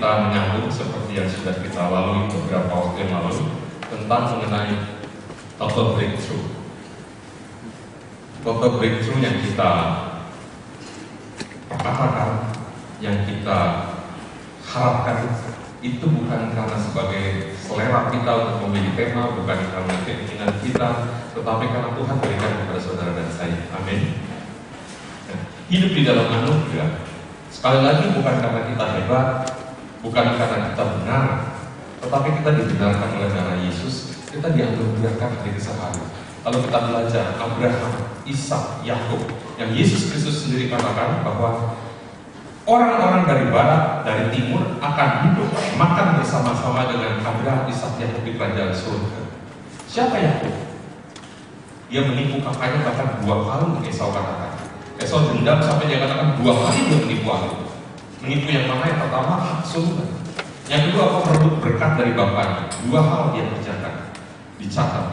kita menyambung seperti yang sudah kita lalui beberapa waktu yang lalu tentang mengenai total breakthrough. Total breakthrough yang kita perkatakan, yang kita harapkan itu bukan karena sebagai selera kita untuk memilih tema, bukan karena keinginan kita, tetapi karena Tuhan berikan kepada saudara dan saya. Amin. Hidup di dalam anugerah, sekali lagi bukan karena kita hebat, bukan karena kita benar, tetapi kita dibenarkan oleh darah Yesus. Kita dianugerahkan hari ke hari. Kalau kita belajar Abraham, Ishak, Yakub, yang Yesus Kristus sendiri katakan bahwa orang-orang dari barat, dari timur akan hidup makan bersama-sama dengan Abraham, Ishak, Yakub di kerajaan surga. Siapa Yakub? Dia menipu kakaknya bahkan 2 kali. Esau katakan. Esau dendam sampai dia katakan 2 kali dia menipu aku. Menipu yang mana? Yang pertama hak surga. Yang kedua apa? Merebut berkat dari bapaknya. 2 hal dia kerjakan. Dicatat.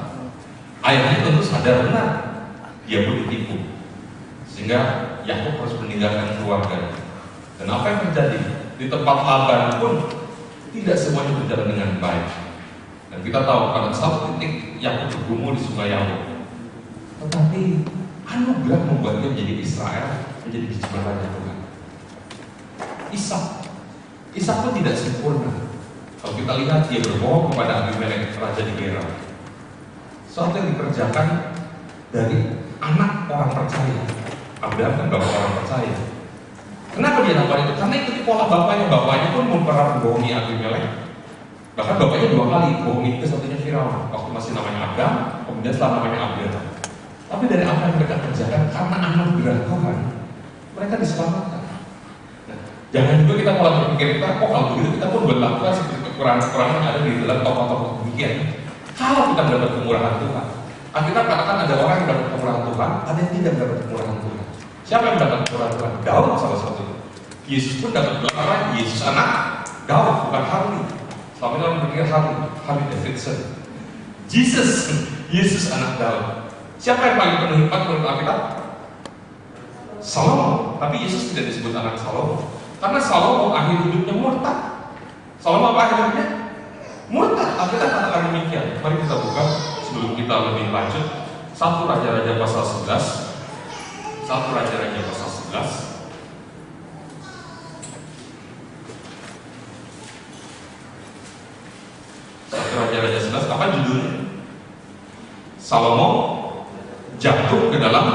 Ayahnya tentu sadar benar dia pun ditipu, sehingga Yakub harus meninggalkan keluarganya. Dan apa yang terjadi di tempat Laban pun tidak semuanya berjalan dengan baik. Dan kita tahu pada satu titik Yakub bergumul di sungai Yabok. Tetapi anugerah membuat dia menjadi Israel, menjadi dijemahnya Tuhan. Ishak pun tidak sempurna. Kalau kita lihat dia berbohong kepada Abimelek, raja di Gerar. Sesuatu yang dikerjakan dari anak orang percaya. Abraham kan bapak orang percaya. Kenapa dia lakukan itu? Karena ikuti pola bapaknya. Bapaknya pun pernah membohongi Abimelek. Bahkan bapaknya 2 kali bohongi, ke satunya Firaun waktu masih namanya Abraham, kemudian setelah namanya Abraham. Tapi dari apa yang mereka kerjakan, karena anugerah Tuhan, mereka diselamatkan. Nah, jangan juga kita malah berpikir kita, kok kalau begitu kita pun berlakukan seperti kekurangan-kekurangan yang ada di dalam tokoh-tokoh demikian. Kalau kita mendapat kemurahan Tuhan, kita katakan ada orang yang mendapat kemurahan Tuhan, ada yang tidak mendapat kemurahan Tuhan. Siapa yang mendapat kemurahan Tuhan? Daud salah satunya. Yesus pun dapat gelar Yesus anak Daud, bukan Harley. Selama ini orang berpikir Harley Davidson. Yesus anak Daud. Siapa yang paling penuh hikmat menurut Alkitab? Salomo. Tapi Yesus tidak disebut anak Salomo, karena Salomo akhir hidupnya murtad. Salomo apa akhir hidupnya? Murtad. Alkitab katakan demikian. Mari kita buka sebelum kita lebih lanjut 1 Raja-Raja pasal 11. 1 Raja-Raja pasal 11. 1 Raja-Raja 11. Apa judulnya? Salomo jatuh ke dalam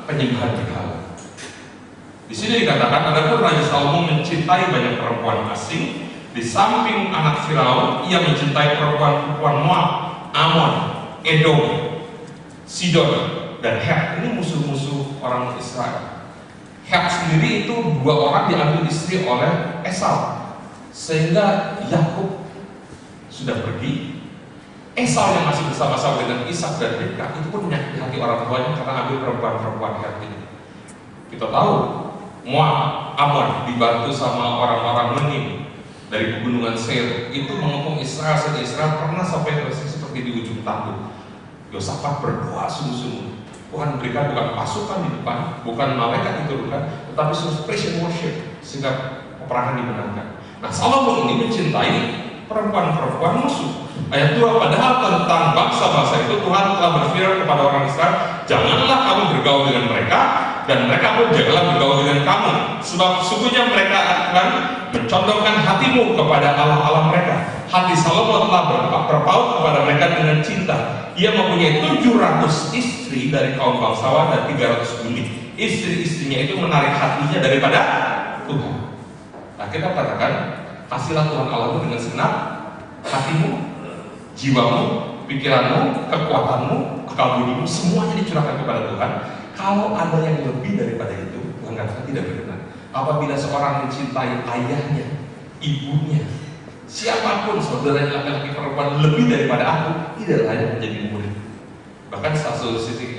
penyembahan berhala. Di sini dikatakan, adapun Raja Salomo mencintai banyak perempuan asing. Di samping anak Firaun, ia mencintai perempuan-perempuan Moab, Amon, Edom, Sidon, dan Het. Ini musuh-musuh orang Israel. Het sendiri itu 2 orang diambil istri oleh Esau, sehingga Yakub sudah pergi. Esau yang masih bersama-sama dengan Ishak dan Ribka itu pun menyakiti hati orang tuanya karena ambil perempuan-perempuan Het ini. Kita tahu Moab, Amon dibantu sama orang-orang Menim dari pegunungan Seir itu mengepung Israel, sehingga Israel pernah sampai seperti di ujung tanduk. Yosafat berdoa sungguh-sungguh. Tuhan berikan bukan pasukan di depan, bukan malaikat diturunkan, tetapi praise and worship, sehingga peperangan dimenangkan. Nah, Salomo ini mencintai perempuan-perempuan musuh. Ayat 2, padahal tentang bangsa-bangsa itu Tuhan telah berfirman kepada orang Israel, janganlah kamu bergaul dengan mereka, dan mereka pun janganlah bergaul dengan kamu, sebab sesungguhnya mereka akan mencondongkan hatimu kepada Allah-Allah mereka. Hati Salomo telah berpaut kepada mereka dengan cinta. Ia mempunyai 700 istri dari kaum bangsawan dan 300 bini. Istri-istrinya itu menarik hatinya daripada Tuhan. Nah, kita katakan, kasihlah Tuhan Allahmu dengan segenap hatimu, jiwamu, pikiranmu, kekuatanmu, akal budimu, semuanya dicurahkan kepada Tuhan. Kalau ada yang lebih daripada itu, Tuhan katakan tidak berkenan. Apabila seorang mencintai ayahnya, ibunya, siapapun saudaranya laki-laki perempuan lebih daripada aku, tidak layak menjadi murid. Bahkan satu sisi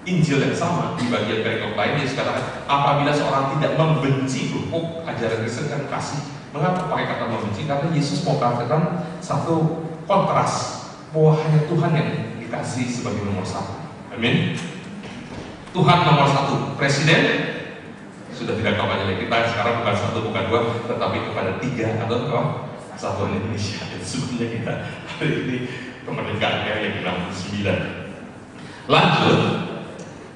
Injil yang sama di bagian perikop lain dia katakan, apabila seorang tidak membenci pupuk ajaran Kristen kan kasih. Mengapa pakai kata membenci? Karena Yesus mau katakan satu kontras bahwa hanya Tuhan yang dikasih sebagai nomor 1. Amin. Tuhan nomor 1, presiden sudah tidak kampanye lagi. Kita sekarang bukan satu, bukan dua, tetapi kepada tiga atau Satuan Indonesia. Itu sebetulnya kita hari ini kemerdekaannya yang ke-69. Lanjut,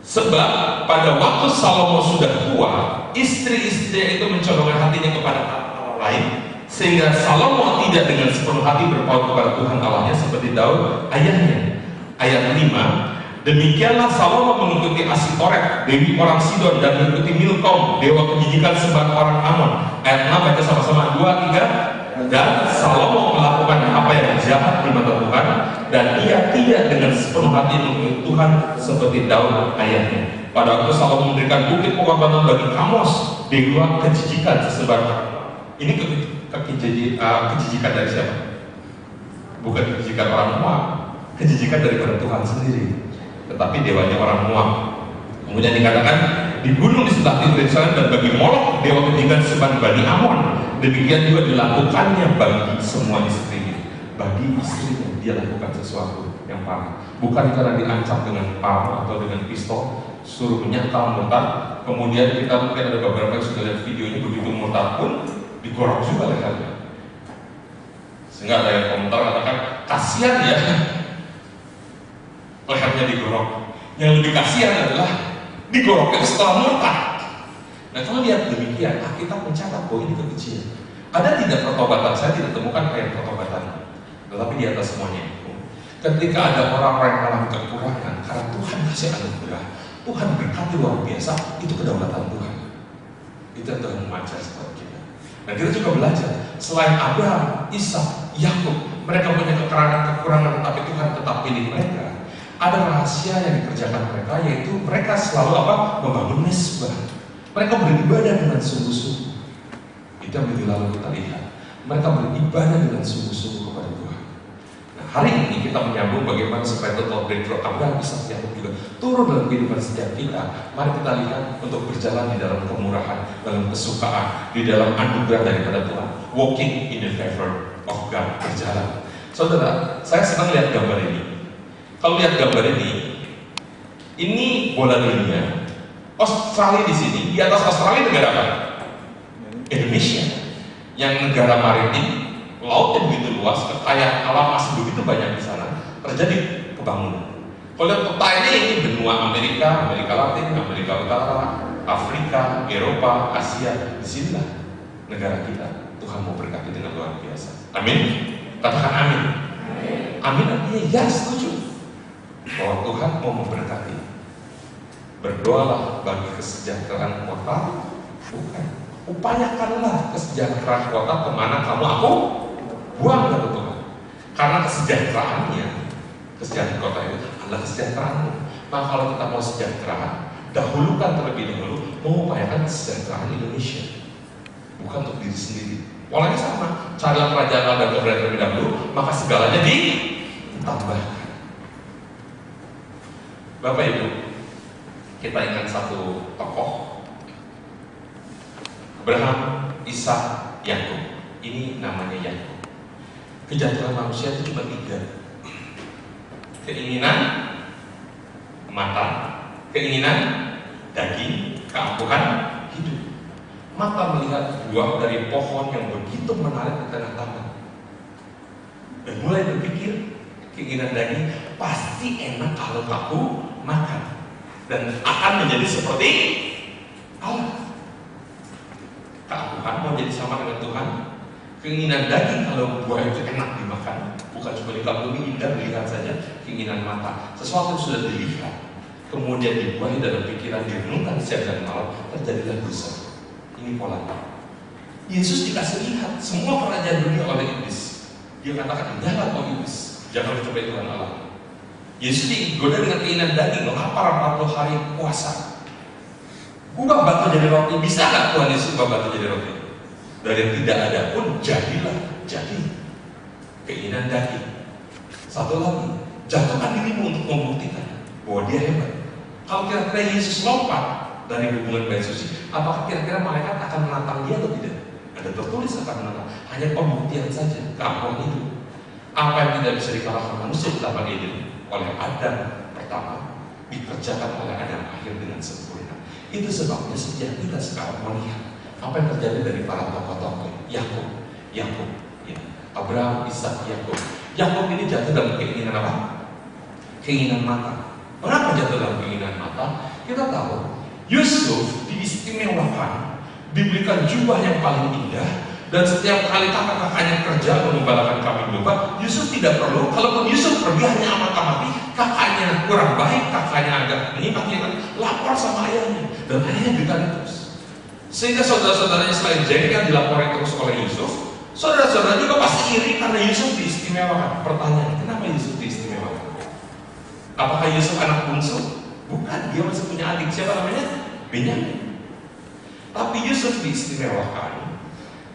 sebab pada waktu Salomo sudah tua, istri-istri itu mencondongkan hatinya kepada Allah lain, sehingga Salomo tidak dengan sepenuh hati berpaut kepada Tuhan Allahnya seperti Daud ayahnya. Ayat 5, demikianlah Salomo mengikuti Asitoret, dewi orang Sidon, dan mengikuti Milkom, dewa kejijikan sembahan orang Amon. Ayat 6, baca sama-sama, 2, 3. Dan Salomo melakukan apa yang jahat di mata Tuhan, dan ia tidak dengan sepenuh hati mengikuti Tuhan seperti Daud ayahnya. Pada waktu Salomo mendirikan bukit pengorbanan bagi Kamos, dewa kejijikan sesembahan. Ini kejijikan dari siapa? Bukan kejijikan orang Moab, kejijikan daripada Tuhan sendiri, tetapi dewanya orang Moab. Kemudian dikatakan dibunuh di sebelah timur Yerusalem, dan bagi Molok dewa kejijikan sembahan Bani Amon. Demikian juga dilakukannya bagi semua istrinya. Bagi istrinya dia lakukan sesuatu yang parah, bukan karena diancam dengan parang atau dengan pistol, suruh menyangkal murtad. Kemudian kita mungkin ada beberapa yang sudah lihat videonya, begitu murtad pun digorok juga lehernya. Sehingga ada yang komentar katakan, kasihan ya lehernya digorok. Yang lebih kasihan adalah digoroknya setelah murtad. Nah, kalau lihat demikian, Alkitab mencatat bahwa ini kekejian. Ada tidak pertobatan? Saya tidak temukan ayat pertobatan. Tetapi di atas semuanya itu, ketika ada orang-orang yang mengalami kekurangan, karena Tuhan kasih anugerah, Tuhan berkati luar biasa, itu kedaulatan Tuhan. Itu yang Tuhan mengajar kepada kita. Dan kita juga belajar, selain Abraham, Ishak, Yakub, mereka punya kekurangan, tetapi Tuhan tetap pilih mereka. Ada rahasia yang dikerjakan mereka, yaitu mereka selalu membangun mezbah. Mereka beribadah dengan sungguh-sungguh. Itu yang minggu lalu kita lihat. Mereka beribadah dengan sungguh-sungguh kepada Tuhan. Nah, hari ini kita menyambung bagaimana supaya total breakthrough Abraham, Ishak, Yakub juga turun dalam kehidupan setiap kita. Mari kita lihat untuk berjalan di dalam kemurahan, dalam kesukaan, di dalam anugerah daripada Tuhan. Walking in the favor of God, berjalan. Saudara, saya senang lihat gambar ini. Kalau lihat gambar ini bola dunia. Australia di sini, di atas Australia negara apa? Indonesia, yang negara maritim, lautnya begitu luas, kekayaan alam masih begitu banyak di sana, terjadi pembangunan. Kalau lihat peta ini benua Amerika, Amerika Latin, Amerika Utara, Afrika, Eropa, Asia, disinilah negara kita. Tuhan mau berkati dengan luar biasa. Amin. Katakan amin. Amin artinya ya, setuju bahwa Tuhan mau memberkati. Berdoalah bagi kesejahteraan kota, bukan. Upayakanlah kesejahteraan kota kemana kamu aku buang, kata Tuhan. Karena kesejahteraannya, kesejahteraan kota itu adalah kesejahteraanmu. Maka kalau kita mau sejahtera, dahulukan terlebih dahulu mengupayakan kesejahteraan Indonesia, bukan untuk diri sendiri. Polanya sama, carilah kerajaan Allah dan kebenaran terlebih dahulu, maka segalanya ditambahkan. Bapak Ibu, kita ingat satu tokoh, Abraham, Ishak, Yakub. Ini namanya Yakub. Kejahatan manusia itu cuma 3. Keinginan mata, keinginan daging, keangkuhan hidup. Mata melihat buah dari pohon yang begitu menarik di tengah taman, dan mulai berpikir, keinginan daging pasti enak kalau aku makan, dan akan menjadi seperti Allah. Keangkuhan mau jadi sama dengan Tuhan. Keinginan daging kalau buah itu enak dimakan, bukan cuma dikagumi indah dilihat saja. Keinginan mata, sesuatu yang sudah dilihat, kemudian dibuahi dalam pikiran, direnungkan siang dan malam, terjadilah dosa. Ini polanya. Yesus dikasih lihat semua kerajaan dunia oleh iblis. Dia katakan, jangan iblis, jangan mencobai Tuhan Allah. Yesus digoda dengan keinginan daging, lapar 40 hari puasa. Ubah batu jadi roti, bisa nggak Tuhan Yesus ubah batu jadi roti? Dari yang tidak ada pun jadilah, jadi. Keinginan daging. Satu lagi, jatuhkan dirimu untuk membuktikan bahwa dia hebat. Kalau kira-kira Yesus lompat dari hubungan baik suci, apakah kira-kira malaikat akan menantang dia atau tidak? Ada tertulis akan menantang, hanya pembuktian saja, keangkuhan itu. Apa yang tidak bisa dikalahkan manusia di taman Eden oleh Adam pertama, dikerjakan oleh Adam akhir dengan sempurna. Itu sebabnya setiap kita sekarang melihat apa yang terjadi dari para tokoh-tokoh Yakub, ya, Abraham, Ishak, Yakub. Yakub ini jatuh dalam keinginan apa? Keinginan mata. Mengapa jatuh dalam keinginan mata? Kita tahu Yusuf diistimewakan, diberikan jubah yang paling indah, dan setiap kali kakak-kakaknya kerja mengembalakan kambing domba, Yusuf tidak perlu. Kalaupun Yusuf pergi hanya amati, kakaknya kurang baik, kakaknya agak menyimak, lapor sama ayahnya, dan ayahnya ditanya terus. Sehingga saudara-saudaranya selain jengkel dilapori terus oleh Yusuf, saudara-saudara juga pasti iri karena Yusuf diistimewakan. Pertanyaan, kenapa Yusuf diistimewakan? Apakah Yusuf anak bungsu? Bukan, dia masih punya adik. Siapa namanya? Benyamin. Tapi Yusuf diistimewakan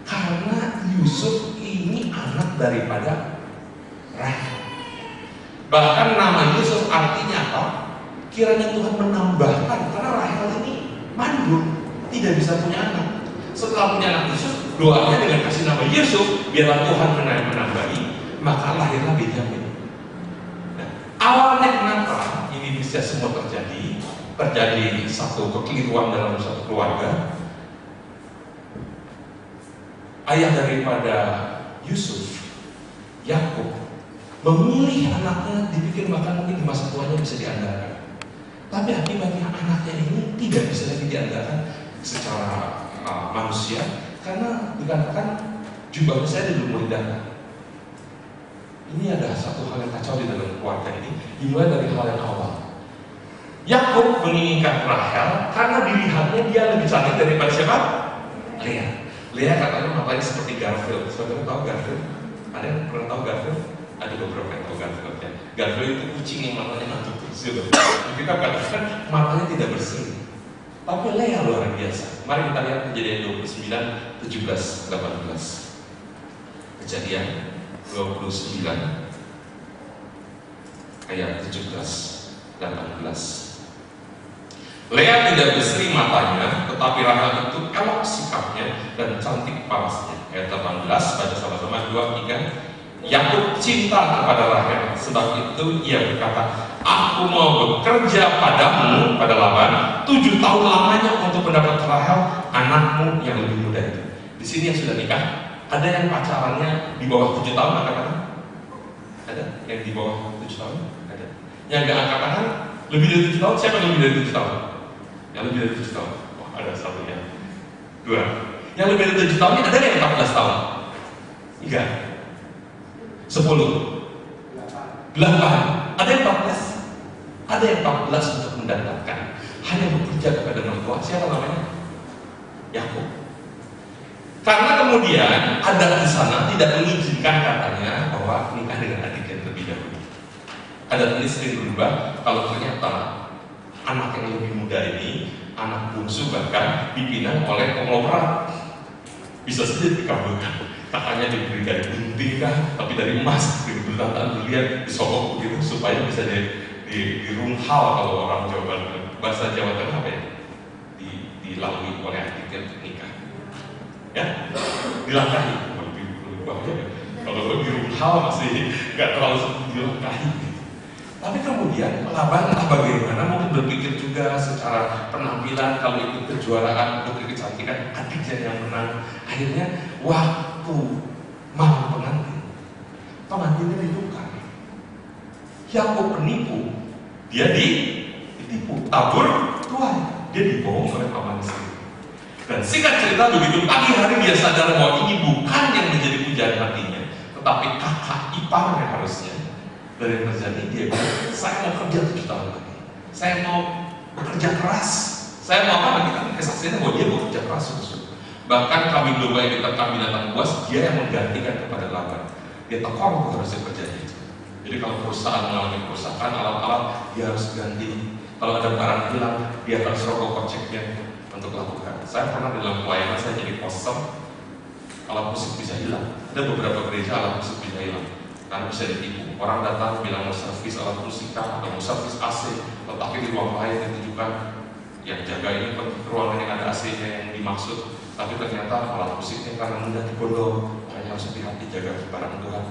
karena Yusuf ini anak daripada Rahel. Bahkan nama Yusuf artinya apa? Kiranya Tuhan menambahkan, karena Rahel ini mandul, tidak bisa punya anak. Setelah punya anak Yusuf, doanya dengan kasih nama Yusuf, biarlah Tuhan menambahi, maka lahirlah Benyamin. Nah, awalnya kenapa ini bisa semua terjadi satu kekeliruan dalam satu keluarga. Ayah daripada Yusuf, Yakub, memilih anaknya, dipikir bahkan mungkin di masa tuanya bisa diandalkan. Tapi akibatnya anaknya ini tidak bisa lagi diandalkan secara manusia, karena dikatakan jubahnya saya belum muridahkan. Ini ada satu hal yang kacau di dalam keluarga ini, dimulai dari hal yang awal. Yakub menginginkan Rahel karena dilihatnya dia lebih cantik daripada siapa? Lea. Lea katanya matanya seperti Garfield. Saudara tahu Garfield? Ada yang pernah tahu Garfield? Ada beberapa yang tahu Garfield ya. Garfield itu kucing yang matanya nantuk terus gitu. Kita katakan matanya tidak berseri. Tapi Lea luar biasa. Mari kita lihat Kejadian 29, 17, 18. Kejadian 29 ayat 17, 18. Lea tidak berseri matanya, tetapi Rahel itu elok sikapnya dan cantik parasnya. Ayat 18, baca sama-sama 2, 3. Yakub cinta kepada Rahel, sebab itu ia berkata, aku mau bekerja padamu, pada Laban, 7 tahun lamanya untuk mendapat Rahel, anakmu yang lebih muda itu. Di sini yang sudah nikah, ada yang pacarannya di bawah 7 tahun angkat tangan? Ada yang di bawah 7 tahun? Ada. Yang nggak angkat tangan lebih dari 7 tahun? Siapa yang lebih dari 7 tahun? Yang lebih dari 7 tahun? Oh, ada satu ya. 2. Yang lebih dari 7 tahun ini ada yang 14 tahun? 3. 10. 8. Ada yang 14? Ada yang 14 untuk mendapatkan. Hanya bekerja kepada mertua. Siapa namanya? Yakub. Karena kemudian adat di sana tidak mengizinkan katanya bahwa nikah dengan adik yang terlebih dahulu. Adat ini sering berubah kalau ternyata anak yang lebih muda ini, anak bungsu bahkan dipinang oleh konglomerat. Bisa saja dikabulkan. Kakaknya diberi dari gunting kah, tapi dari emas, berlian, disogok begitu supaya bisa dirunghal kalau orang Jawa, bahasa Jawa Tengah apa ya? Dilalui oleh adiknya untuk nikah. Ya, dilangkahi. Lebih bahaya. Kalau dirunghal masih nggak terlalu dilangkahi. Tapi kemudian Laban bagaimana mungkin berpikir juga secara penampilan, kalau ikut kejuaraan putri kecantikan adiknya yang menang. Akhirnya waktu malam pengantinnya ditukar. Yakub penipu, dia ditipu, tabur tuan, dia dibohong oleh paman istri. Dan singkat cerita begitu pagi hari dia sadar bahwa ini bukan yang menjadi pujian hatinya, tetapi kakak iparnya harusnya. Dan yang terjadi dia bilang, saya mau kerja 7 tahun lagi, saya mau bekerja keras, saya mau apa lagi, kan kesaksiannya bahwa dia bekerja keras sungguh. Bahkan kambing domba yang diterkam binatang buas, dia yang menggantikan kepada Laban. Dia tekor untuk harus kerjanya itu. Jadi kalau perusahaan mengalami kerusakan alat-alat, dia harus ganti. Kalau ada barang hilang, dia harus rokok koceknya untuk lakukan. Saya pernah dalam pelayanan, saya jadi poster, alat musik bisa hilang. Ada beberapa gereja alat musik bisa hilang karena bisa ditipu. Orang datang bilang mau servis alat musik atau mau servis AC, tetapi di ruang lain ditujukan yang jaga ini ruangan yang ada AC-nya yang dimaksud, tapi ternyata alat musiknya karena mudah dibodol, makanya harus hati-hati jaga barang Tuhan.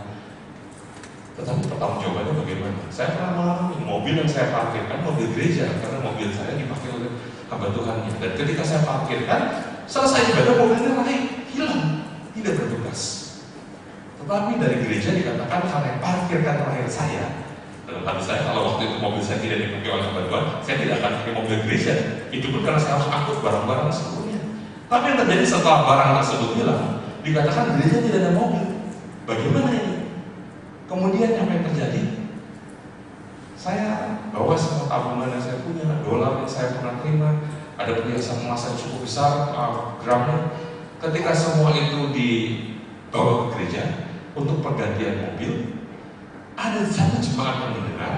Tetapi pertanggungjawabannya bagaimana? Saya pernah mengalami mobil yang saya parkir, kan mobil gereja, karena mobil saya dipakai oleh kebutuhannya. Dan ketika saya parkirkan, selesai ibadah mobilnya naik, hilang, tidak bertugas. Tetapi dari gereja dikatakan karena parkirkan terakhir saya, dalam hati saya, kalau waktu itu mobil saya tidak dipakai oleh hamba Tuhan, saya tidak akan pakai mobil gereja. Itu pun karena saya harus angkut barang-barang seluruhnya. Tapi yang terjadi setelah barang tersebut hilang, dikatakan gereja tidak ada mobil. Bagaimana ini? Kemudian apa yang terjadi? Saya bawa semua tabungan yang saya punya, dolar yang saya pernah terima, ada perhiasan emas yang cukup besar, gramnya. Ketika semua itu dibawa ke gereja untuk pergantian mobil, ada satu jemaat yang mendengar,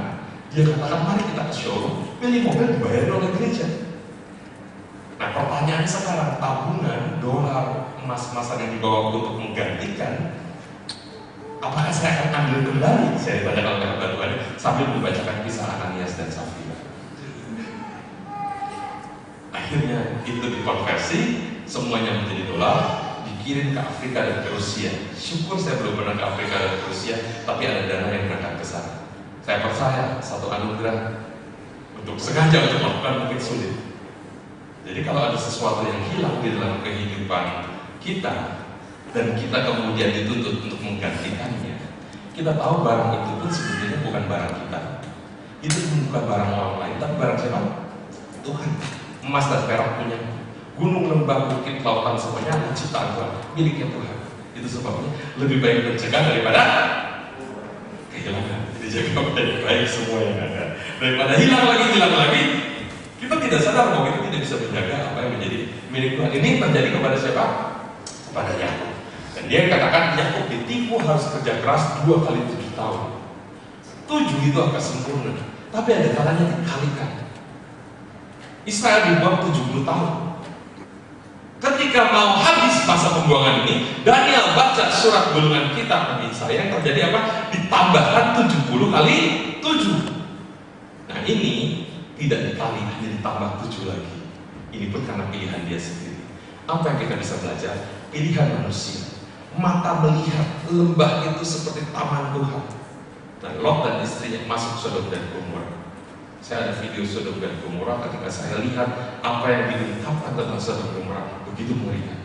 dia katakan mari kita ke showroom, pilih mobil dibayar oleh gereja. Nah pertanyaannya sekarang, tabungan, dolar, emas-emasan yang dibawa untuk menggantikan, apakah saya akan ambil kembali? Saya ditanyakan oleh hamba Tuhan sambil membacakan kisah Ananias dan Safira. Akhirnya itu dikonversi, semuanya menjadi dolar, dikirim ke Afrika dan ke Rusia. Syukur saya belum pernah ke Afrika dan ke Rusia, tapi ada dana yang berangkat ke sana. Saya percaya satu anugerah untuk sengaja untuk melakukan mungkin sulit. Jadi kalau ada sesuatu yang hilang di dalam kehidupan kita dan kita kemudian dituntut untuk menggantikannya, kita tahu barang itu pun sebetulnya bukan barang kita. Itu bukan barang orang lain, tapi barang siapa? Tuhan. Emas dan perak punya, gunung, lembah, bukit, lautan semuanya ciptaan Tuhan, miliknya Tuhan. Itu sebabnya lebih baik mencegah daripada kehilangan. Dijaga baik-baik semua yang ada daripada hilang lagi. Kita tidak sadar bahwa kita tidak bisa menjaga apa yang menjadi milik Tuhan. Ini terjadi kepada siapa? Kepada Yakub. Dan dia katakan Yakub ditipu harus kerja keras 2 kali 7 tahun. 7 itu agak sempurna, tapi ada kalanya dikalikan. Israel dibuang 70 tahun. Ketika mau habis masa pembuangan ini, Daniel baca surat gulungan kitab Nabi Yesaya, yang terjadi apa? Ditambahkan 70 kali 7. Nah ini tidak dikali, hanya ditambah 7 lagi. Ini pun karena pilihan dia sendiri. Apa yang kita bisa belajar? Pilihan manusia. Mata melihat lembah itu seperti taman Tuhan. Nah, Lot dan istrinya masuk Sodom dan Gomora. Saya ada video Sodom dan Gomora, ketika saya lihat apa yang diungkapkan tentang Sodom dan Gomora, begitu mengerikan.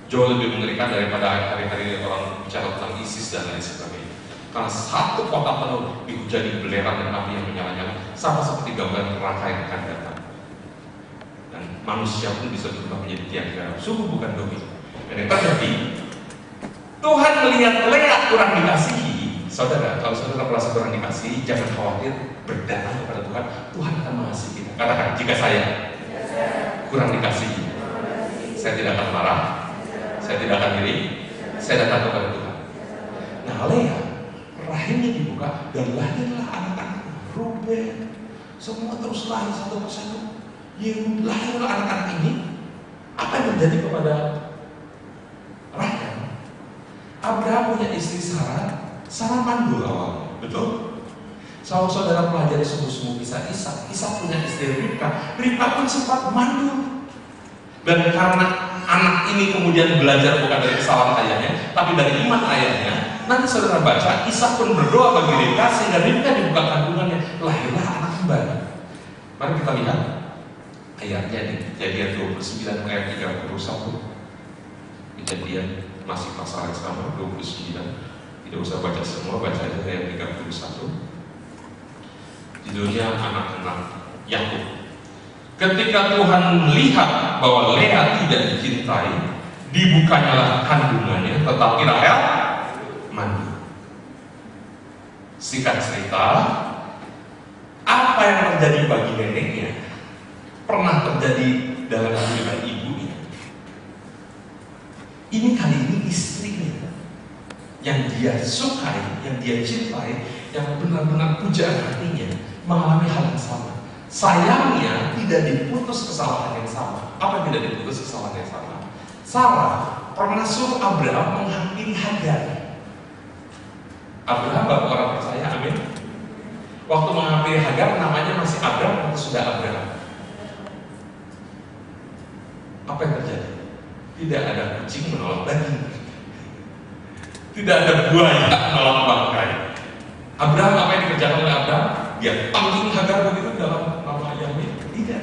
Jauh lebih mengerikan daripada hari-hari orang bicara tentang ISIS dan lain sebagainya. Karena satu kota penuh dihujani belerang dan api yang menyala-nyala, sama seperti gambaran neraka yang akan datang. Dan manusia pun bisa berubah menjadi tiang garam. Sungguh bukan doi. Dan yang terjadi, Tuhan melihat Lea kurang dikasihi. Saudara, kalau saudara merasa kurang dikasihi, jangan khawatir, berdatang kepada Tuhan. Tuhan akan mengasihi kita. Katakan, jika saya kurang dikasihi, saya tidak akan marah, saya tidak akan iri, saya datang kepada Tuhan. Nah, Lea rahimnya dibuka dan lahirlah anak-anak Ruben, semua terus lahir satu persatu. Yehuda, lahirlah anak-anak ini. Apa yang terjadi kepada Rahel? Abraham punya istri Sarah mandul awalnya, betul? Saudara pelajari sungguh-sungguh kisah Ishak punya istri Ribka pun sempat mandul. Dan karena anak ini kemudian belajar bukan dari kesalahan ayahnya, tapi dari iman ayahnya, nanti saudara baca, Ishak pun berdoa bagi Ribka sehingga Ribka dibuka kandungannya, lahirlah anak kembali. Mari kita lihat ayatnya di Kejadian 29 ayat 31. Kejadian masih pasal yang sama, 29. Tidak usah baca semua, baca aja ayat 31. Judulnya anak-anak Yakub. Ketika Tuhan melihat bahwa Lea tidak dicintai, dibukanyalah kandungannya, tetapi Rahel mandul. Singkat cerita, apa yang terjadi bagi neneknya pernah terjadi dalam kehidupan ibunya. Ini kali ini istrinya yang dia sukai, yang dia cintai, yang benar-benar pujaan hatinya mengalami hal yang sama. Sayangnya tidak diputus kesalahan yang sama. Apa yang tidak diputus kesalahan yang sama? Sarah pernah suruh Abraham menghampiri Hagar. Abraham bapak orang percaya, amin. Waktu menghampiri Hagar namanya masih Abraham atau sudah Abraham? Apa yang terjadi? Tidak ada kucing menolak daging. Tidak ada buaya menolak bangkai. Abraham, apa yang dikerjakan oleh Abraham? Dia panggil Hagar begitu dalam nama ayahnya? Tidak.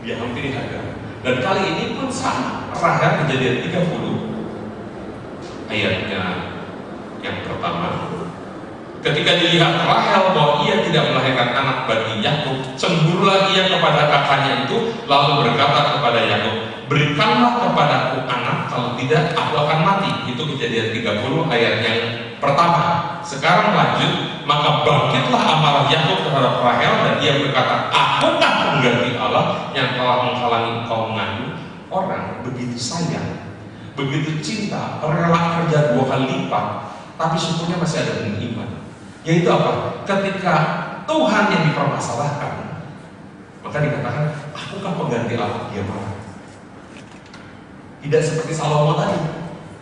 Dia hampiri ini Hagar. Dan kali ini pun sama. Rahel Kejadian 30 ayatnya yang pertama. Ketika dilihat Rahel bahwa ia tidak melahirkan anak bagi Yakub, cemburulah ia kepada kakaknya itu, lalu berkata kepada Yakub, berikanlah kepadaku anak, kalau tidak aku akan mati. Itu Kejadian 30 ayat yang pertama. Sekarang lanjut, maka bangkitlah amarah Yakub terhadap Rahel dan ia berkata, akukah pengganti Allah yang telah menghalangi engkau mengandung? Orang begitu sayang, begitu cinta, rela kerja 2 kali lipat, tapi syukurnya masih ada dengan iman. Yaitu apa? Ketika Tuhan yang dipermasalahkan, maka dikatakan, akukah pengganti Allah? Dia marah. Tidak seperti Salomo tadi,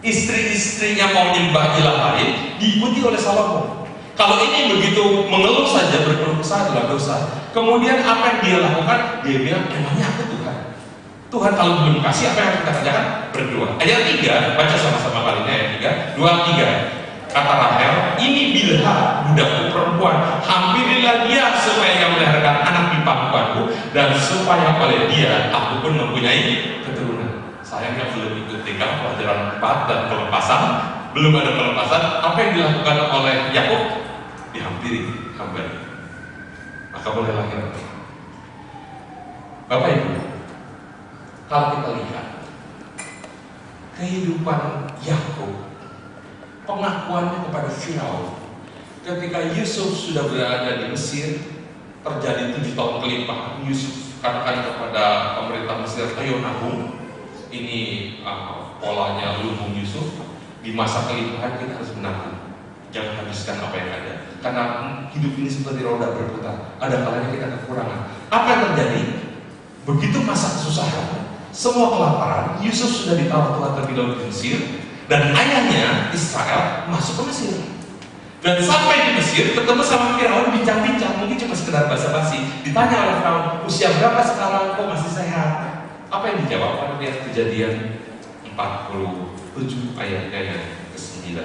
istri-istrinya mau menyembah ilah lain diikuti oleh Salomo. Kalau ini begitu mengeluh saja, berkeluh kesah adalah dosa. Kemudian apa yang dia lakukan? Dia bilang, emangnya aku Tuhan? Tuhan kalau belum kasih, apa yang harus kita kerjakan? Berdoa. Ayat 3, baca sama-sama kali ini ayat 3, 2, 3. Kata Rahel, ini Bilha budakku perempuan, hampirilah dia supaya ia melahirkan anak di pangkuanku, dan supaya oleh dia aku pun mempunyai keturunan. Sayangnya belum ikut tinggal pelajaran 4 dan pelepasan, belum ada pelepasan. Apa yang dilakukan oleh Yakub? Dihampiri hambanya, maka boleh lahir. Bapak Ibu, kalau kita lihat kehidupan Yakub, pengakuannya kepada Firaun ketika Yusuf sudah berada di Mesir, terjadi 7 tahun kelimpahan. Yusuf katakan kepada pemerintah Mesir, ayo nabung, ini polanya lumbung Yusuf, di masa kelimpahan kita harus menabung, jangan habiskan apa yang ada, karena hidup ini seperti roda berputar, ada kalanya kita kekurangan. Apa yang terjadi? Begitu masa kesusahan, semua kelaparan, Yusuf sudah ditaruh-taruh di laut Mesir, dan ayahnya Israel masuk ke Mesir. Dan sampai di Mesir ketemu sama Firaun, bincang-bincang, mungkin cuma sekedar basa-basi. Ditanya oleh Firaun, usia berapa sekarang, kok masih sehat? Apa yang dijawab? Pada lihat Kejadian 47 ayatnya yang ke-9.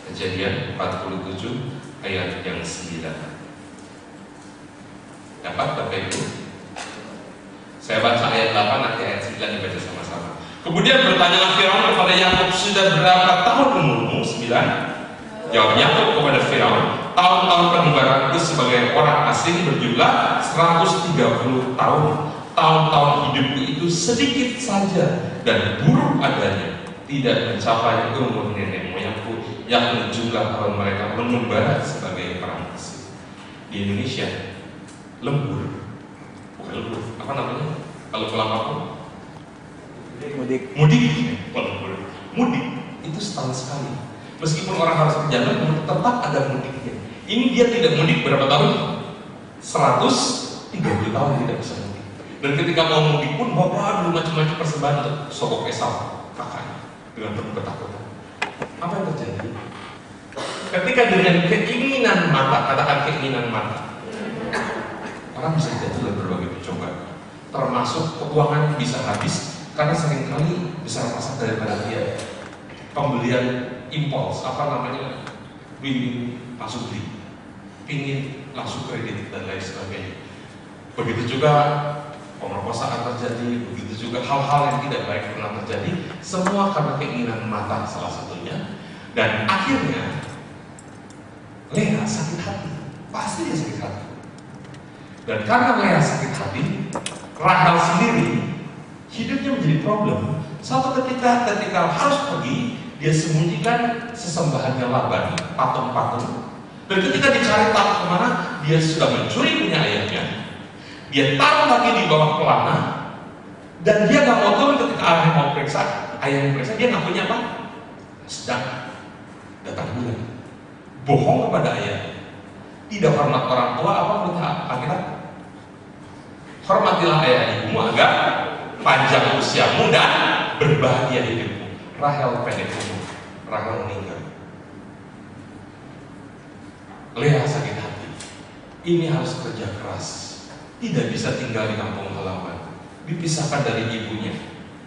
Kejadian 47 ayat yang 9. Dapat Bapak Ibu? Saya baca ayat 8, nanti ayat 9 dibaca sama-sama. Kemudian bertanyalah Firaun kepada Yakub, sudah berapa tahun umurmu? 9. Jawab Yakub kepada Firaun, tahun-tahun penyebaranku sebagai orang asing berjumlah 130 tahun. Tahun-tahun hidupku itu sedikit saja dan buruk adanya, tidak mencapai umur nenek moyangku, yakni jumlah tahun mereka mengembara sebagai orang asing. Di Indonesia, lembur, bukan lembur, apa namanya? Kalau pulang kampung? Mudik itu setahun sekali. Meskipun orang harus perjalanan, tetap ada mudiknya. Ini dia tidak mudik berapa tahun? 130 tahun tidak bisa mudik. Dan ketika mau mudik pun bawa dulu macam-macam persembahan untuk sokok Esau kakaknya dengan penuh ketakutan. Apa yang terjadi? Ketika dengan keinginan mata, katakan keinginan mata, orang bisa jatuh dalam berbagai pencobaan, termasuk keuangan bisa habis. Karena seringkali besar pasar daripada dia, pembelian impuls, apa namanya, win langsung beli, pingin langsung kredit dan lain sebagainya. Begitu juga pemerkosaan terjadi, begitu juga hal-hal yang tidak baik pernah terjadi, semua karena keinginan mata salah satunya. Dan akhirnya Lea sakit hati, pasti dia sakit hati. Dan karena Lea sakit hati, Rahel sendiri hidupnya menjadi problem. Suatu ketika harus pergi, dia sembunyikan sesembahannya Laban, patung-patung. Dan ketika dicari tahu kemana, dia sudah mencuri punya ayahnya. Dia taruh lagi di bawah pelana, dan dia nggak mau turun ketika ayahnya mau periksa. Ayahnya periksa, dia ngakunya apa? Sedang datang bulan, bohong kepada ayah. Tidak hormat orang tua, apa perintah akhirat? Hormatilah ayah ibumu agar panjang usiamu dan berbahagia hidupmu. Rahel pendek umur, Rahel meninggal. Lea sakit hati. Ini harus kerja keras, tidak bisa tinggal di kampung halaman, dipisahkan dari ibunya,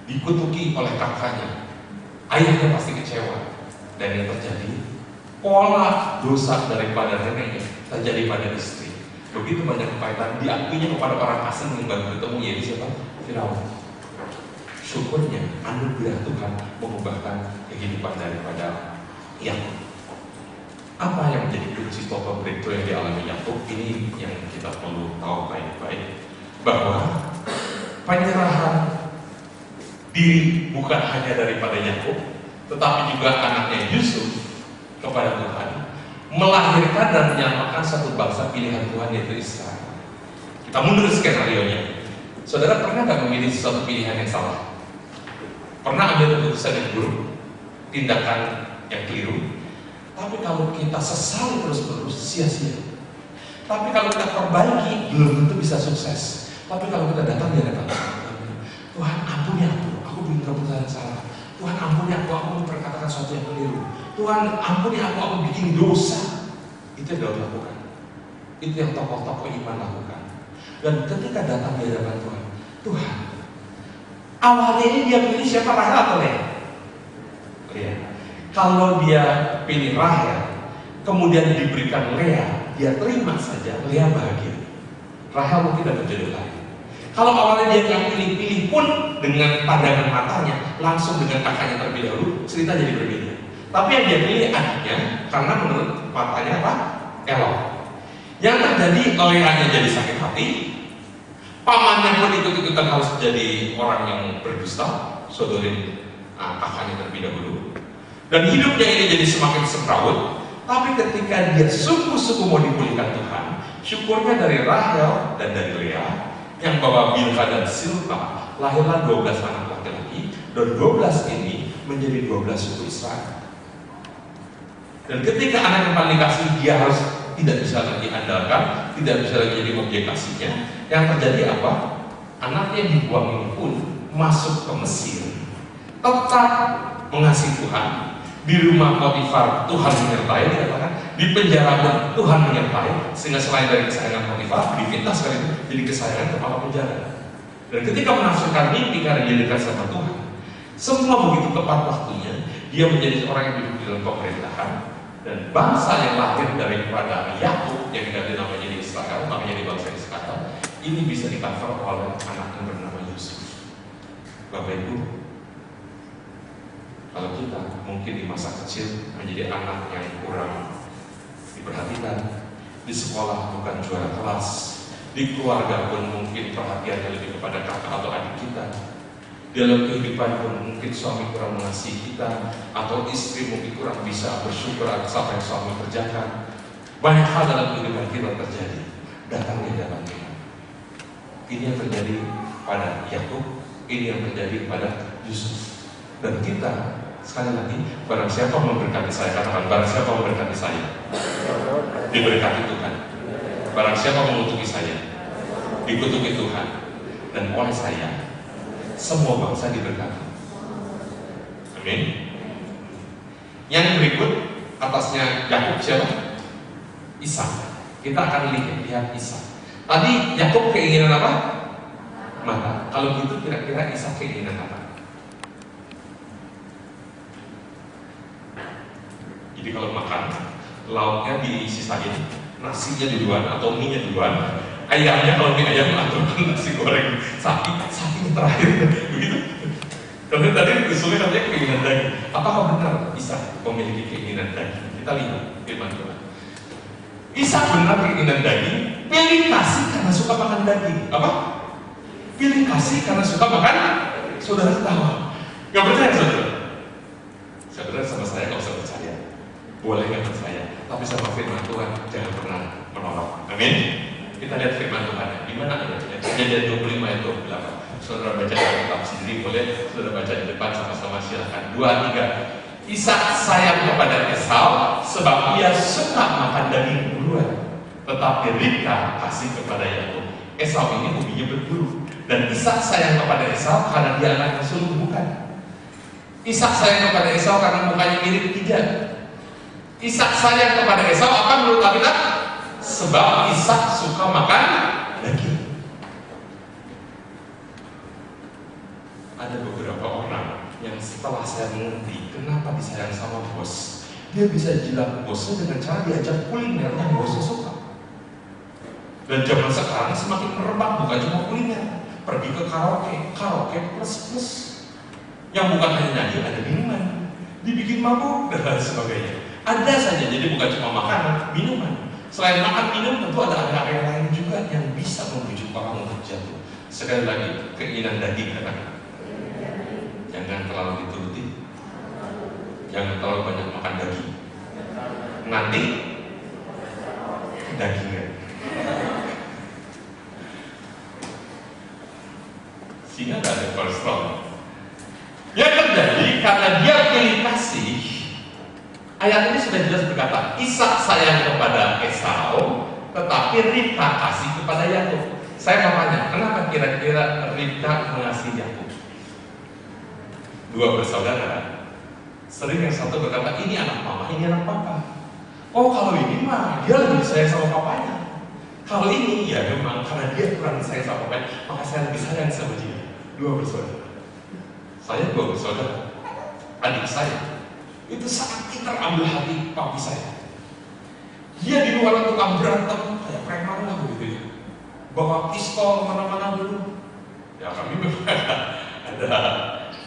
dikutuki oleh kakaknya. Ayahnya pasti kecewa. Dan yang terjadi, pola dosa daripada neneknya terjadi pada istri. Begitu banyak kepahitan diakuinya kepada orang asing yang baru ketemu, yaitu siapa? Firaun. Syukurnya anugerah Tuhan mengubahkan kehidupan daripada Yakub. Apa yang menjadi kunci total breakthrough yang dialami Yakub? Ini yang kita perlu tahu baik-baik, bahwa penyerahan diri bukan hanya daripada Yakub, tetapi juga anaknya Yusuf kepada Tuhan, melahirkan dan menyamakan satu bangsa pilihan Tuhan, yaitu Israel. Kita mundur skenario-nya. Saudara pernah nggak memilih sesuatu pilihan yang salah? Pernah ambil keputusan yang buruk, tindakan yang keliru? Tapi kalau kita sesali terus-menerus, sia-sia. Tapi kalau kita perbaiki, belum tentu bisa sukses. Tapi kalau kita datang di hadapan Tuhan, ampuni aku bikin keputusan yang salah. Tuhan ampuni aku memperkatakan sesuatu yang keliru. Tuhan ampuni aku bikin dosa. Itu yang Daud lakukan. Itu yang tokoh-tokoh iman lakukan. Dan ketika datang di hadapan Tuhan, Tuhan, awalnya ini dia pilih siapa, Rahel atau Lea? Lea. Kalau dia pilih Rahel, kemudian diberikan Lea, dia terima saja, Lea bahagia. Rahel mungkin dapat jodoh lain. Kalau awalnya dia nggak pilih-pilih pun, dengan pandangan matanya, langsung dengan kakaknya terlebih dahulu, cerita jadi berbeda. Tapi yang dia pilih adiknya, karena menurut matanya apa? Elok. Yang terjadi, Leanya jadi sakit hati, pamannya pun ikut-ikutan harus jadi orang yang berdusta, sodorin kakaknya terlebih dahulu. Dan hidupnya ini jadi semakin semrawut. Tapi ketika dia sungguh-sungguh mau dipulihkan Tuhan, syukurnya dari Rahel dan dari Lea, yang bawa Bilha dan Silpa, lahirlah 12 anak laki-laki, dan 12 ini menjadi 12 suku Israel. Dan ketika anak yang paling dikasih, dia harus tidak bisa lagi andalkan, tidak bisa lagi jadi objek kasihnya. Yang terjadi apa? Anak yang dibuang ini pun masuk ke Mesir, tetap mengasihi Tuhan. Di rumah Potifar Tuhan menyertai, dikatakan di penjara pun Tuhan menyertai, sehingga selain dari kesayangan Potifar, difitnah sekali itu jadi kesayangan kepala penjara. Dan ketika menafsirkan mimpi karena dia dekat sama Tuhan, semua begitu tepat waktunya, dia menjadi orang yang hidup di dalam pemerintahan. Dan bangsa yang lahir daripada Yakub yang diganti namanya di Israel, makanya di bangsa Israel, ini bisa di-cover oleh anak yang bernama Yusuf. Bapak Ibu, kalau kita mungkin di masa kecil menjadi anak yang kurang diperhatikan, di sekolah bukan juara kelas, di keluarga pun mungkin perhatiannya lebih kepada kakak atau adik kita, dalam kehidupan pun mungkin suami kurang mengasihi kita, atau istri mungkin kurang bisa bersyukur atas apa yang suami kerjakan. Banyak hal dalam kehidupan kita terjadi, datang di hadapan Tuhan. Ini yang terjadi pada Yakub, ini yang terjadi pada Yusuf. Dan kita sekali lagi, barang siapa memberkati saya, katakan barang siapa memberkati saya, diberkati Tuhan. Barang siapa mengutuki saya, dikutuki Tuhan. Dan oleh saya, semua bangsa diberkati. Amin. Yang berikut atasnya Yakub siapa? Ishak. Kita akan lihat Ishak. Tadi Yakub keinginan apa? Mata. Kalau gitu kira-kira Ishak keinginan apa? Jadi kalau makan, lauknya disisain, nasinya duluan atau mie-nya duluan, ayamnya kalau mie ayam atau nasi goreng sapi terakhir, begitu. Karena tadi usulnya katanya keinginan daging. Apakah benar Ishak memiliki keinginan daging? Kita lihat firman Tuhan. Ishak benar keinginan daging, pilih kasih karena suka makan daging. Apa? Pilih kasih karena suka makan. Saudara tahu? Gak percaya saudara? Saudara sama saya gak usah percaya. Boleh nggak percaya, tapi sama firman Tuhan jangan pernah menolak. Amin. Kita lihat firman Tuhan. Di mana ayatnya? Kejadian 25 ayat 28. Saudara baca Alkitab sendiri boleh, saudara baca di depan sama-sama silakan. 2, 3. Ishak sayang kepada Esau sebab ia suka makan daging buruan, tetapi Ribka kasih kepada Yakub. Esau ini hobinya berburu, dan Ishak sayang kepada Esau karena dia anak sulung, bukan. Ishak sayang kepada Esau karena mukanya mirip, tidak. Ishak sayang kepada Esau apa menurut Alkitab? Sebab Ishak suka makan daging. Ada beberapa orang yang setelah saya mengerti kenapa disayang sama bos, dia bisa jilat bosnya dengan cara diajak kuliner yang bosnya suka. Dan zaman sekarang semakin merebak, bukan cuma kuliner, pergi ke karaoke plus. Yang bukan hanya nyanyi, ada minuman, dibikin mabuk dan lain sebagainya. Ada saja, jadi bukan cuma makanan, minuman. Selain makan minum, tentu ada area lain juga yang bisa membujuk orang untuk jatuh. Sekali lagi, keinginan daging kan? Jangan terlalu dituruti, jangan terlalu banyak makan daging. Nanti dagingnya sehingga tidak ada kolesterol. Yang terjadi karena dia pilih kasih. Ayat ini sudah jelas berkata, Ishak sayang kepada Esau, tetapi Ribka kasih kepada Yakub. Saya mau tanya, kenapa kira-kira Ribka mengasihi Yakub? Dua bersaudara. Sering yang satu berkata, ini anak mama, ini anak papa. Oh, kalau ini mah dia lebih sayang sama papanya. Kalau ini ya memang karena dia kurang sayang sama papanya, maka saya lebih sayang sama dia. Dua bersaudara. Saya dua bersaudara. Adik saya itu sangat pintar ambil hati papi saya. Dia di luar tukang berantem kayak preman lah begitu ya. Bawa pistol kemana-mana dulu. Ya kami memang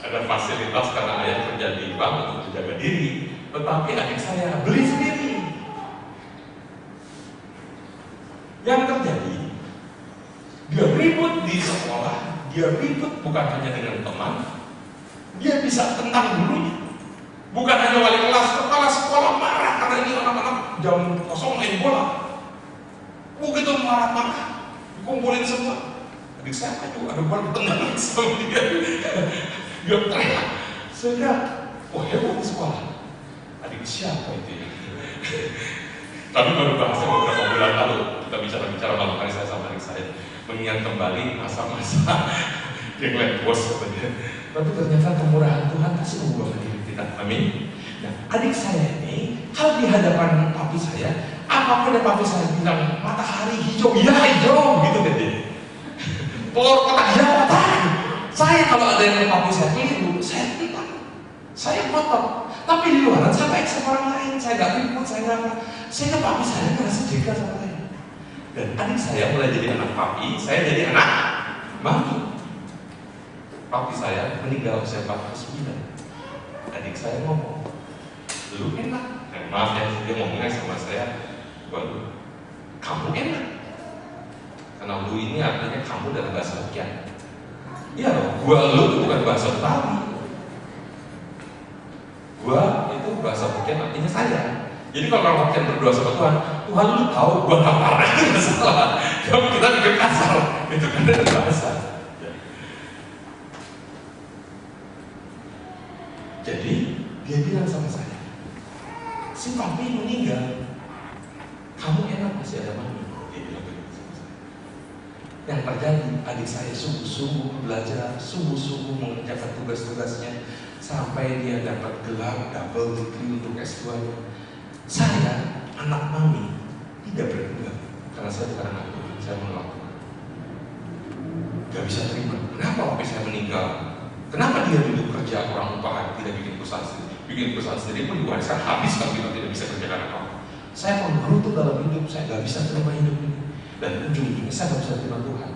ada fasilitas karena ayah kerja di bank untuk menjaga diri. Tetapi adik saya beli sendiri. Yang terjadi, dia ribut di sekolah, dia ribut bukan hanya dengan teman, dia bisa tentang gurunya. Bukan hanya wali kelas, kepala sekolah marah karena ini anak-anak jam kosong main bola. Begitu marah-marah, dikumpulin semua. Adik saya ada bola ditendang sama dia. Dia teriak. Saya kira, wah hebat di sekolah. Adik siapa itu ya? Tapi baru bahasnya beberapa bulan lalu kita bicara malam hari saya sama adik saya mengingat kembali masa-masa yang lain bos katanya. Tapi ternyata kemurahan Tuhan pasti mengubah diri kita. Amin. Nah, adik saya ini kalau di hadapan papi saya, apapun yang papi saya bilang matahari hijau, ya hijau gitu kan dia. Telur kotak ya kotak. Saya kalau ada yang papi saya keliru, saya tentang, saya potong. Tapi di luar saya baik sama orang lain, saya gak ribut, saya gak. Sehingga papi saya merasa jaga sama saya. Dan adik saya mulai jadi anak papi, saya jadi anak mami. Papi saya meninggal usia 49. Adik saya ngomong, lu enak. Maaf ya, dia ngomongnya sama saya, waduh, kamu enak. Karena lu ini artinya kamu dalam bahasa Hokkien. Iya loh, gua lu itu bukan bahasa Betawi. Gua itu bahasa Hokkien artinya saya. Jadi kalau orang Hokkien berdoa sama Tuhan, Tuhan lu tahu gua apa itu masalah. Kamu kita bikin kasar, itu kan dari bahasa. Jadi dia bilang sama saya, si papi meninggal, kamu enak masih ada mami. Dia bilang begitu sama saya. Yang terjadi, adik saya sungguh-sungguh belajar, sungguh-sungguh mengerjakan tugas-tugasnya sampai dia dapat gelar double degree untuk S2-nya. Saya, anak mami, tidak berguna karena saya bukan anak Tuhan, saya menolak Tuhan. Gak bisa terima. Kenapa papi saya meninggal? Kenapa dia dulu kerja orang upahan, tidak bikin perusahaan sendiri? Bikin perusahaan sendiri pun diwariskan habis kalau kita tidak bisa kerjakan apa-apa. Saya menggerutu dalam hidup, saya gak bisa terima hidup ini. Dan ujung-ujungnya saya gak bisa terima Tuhan.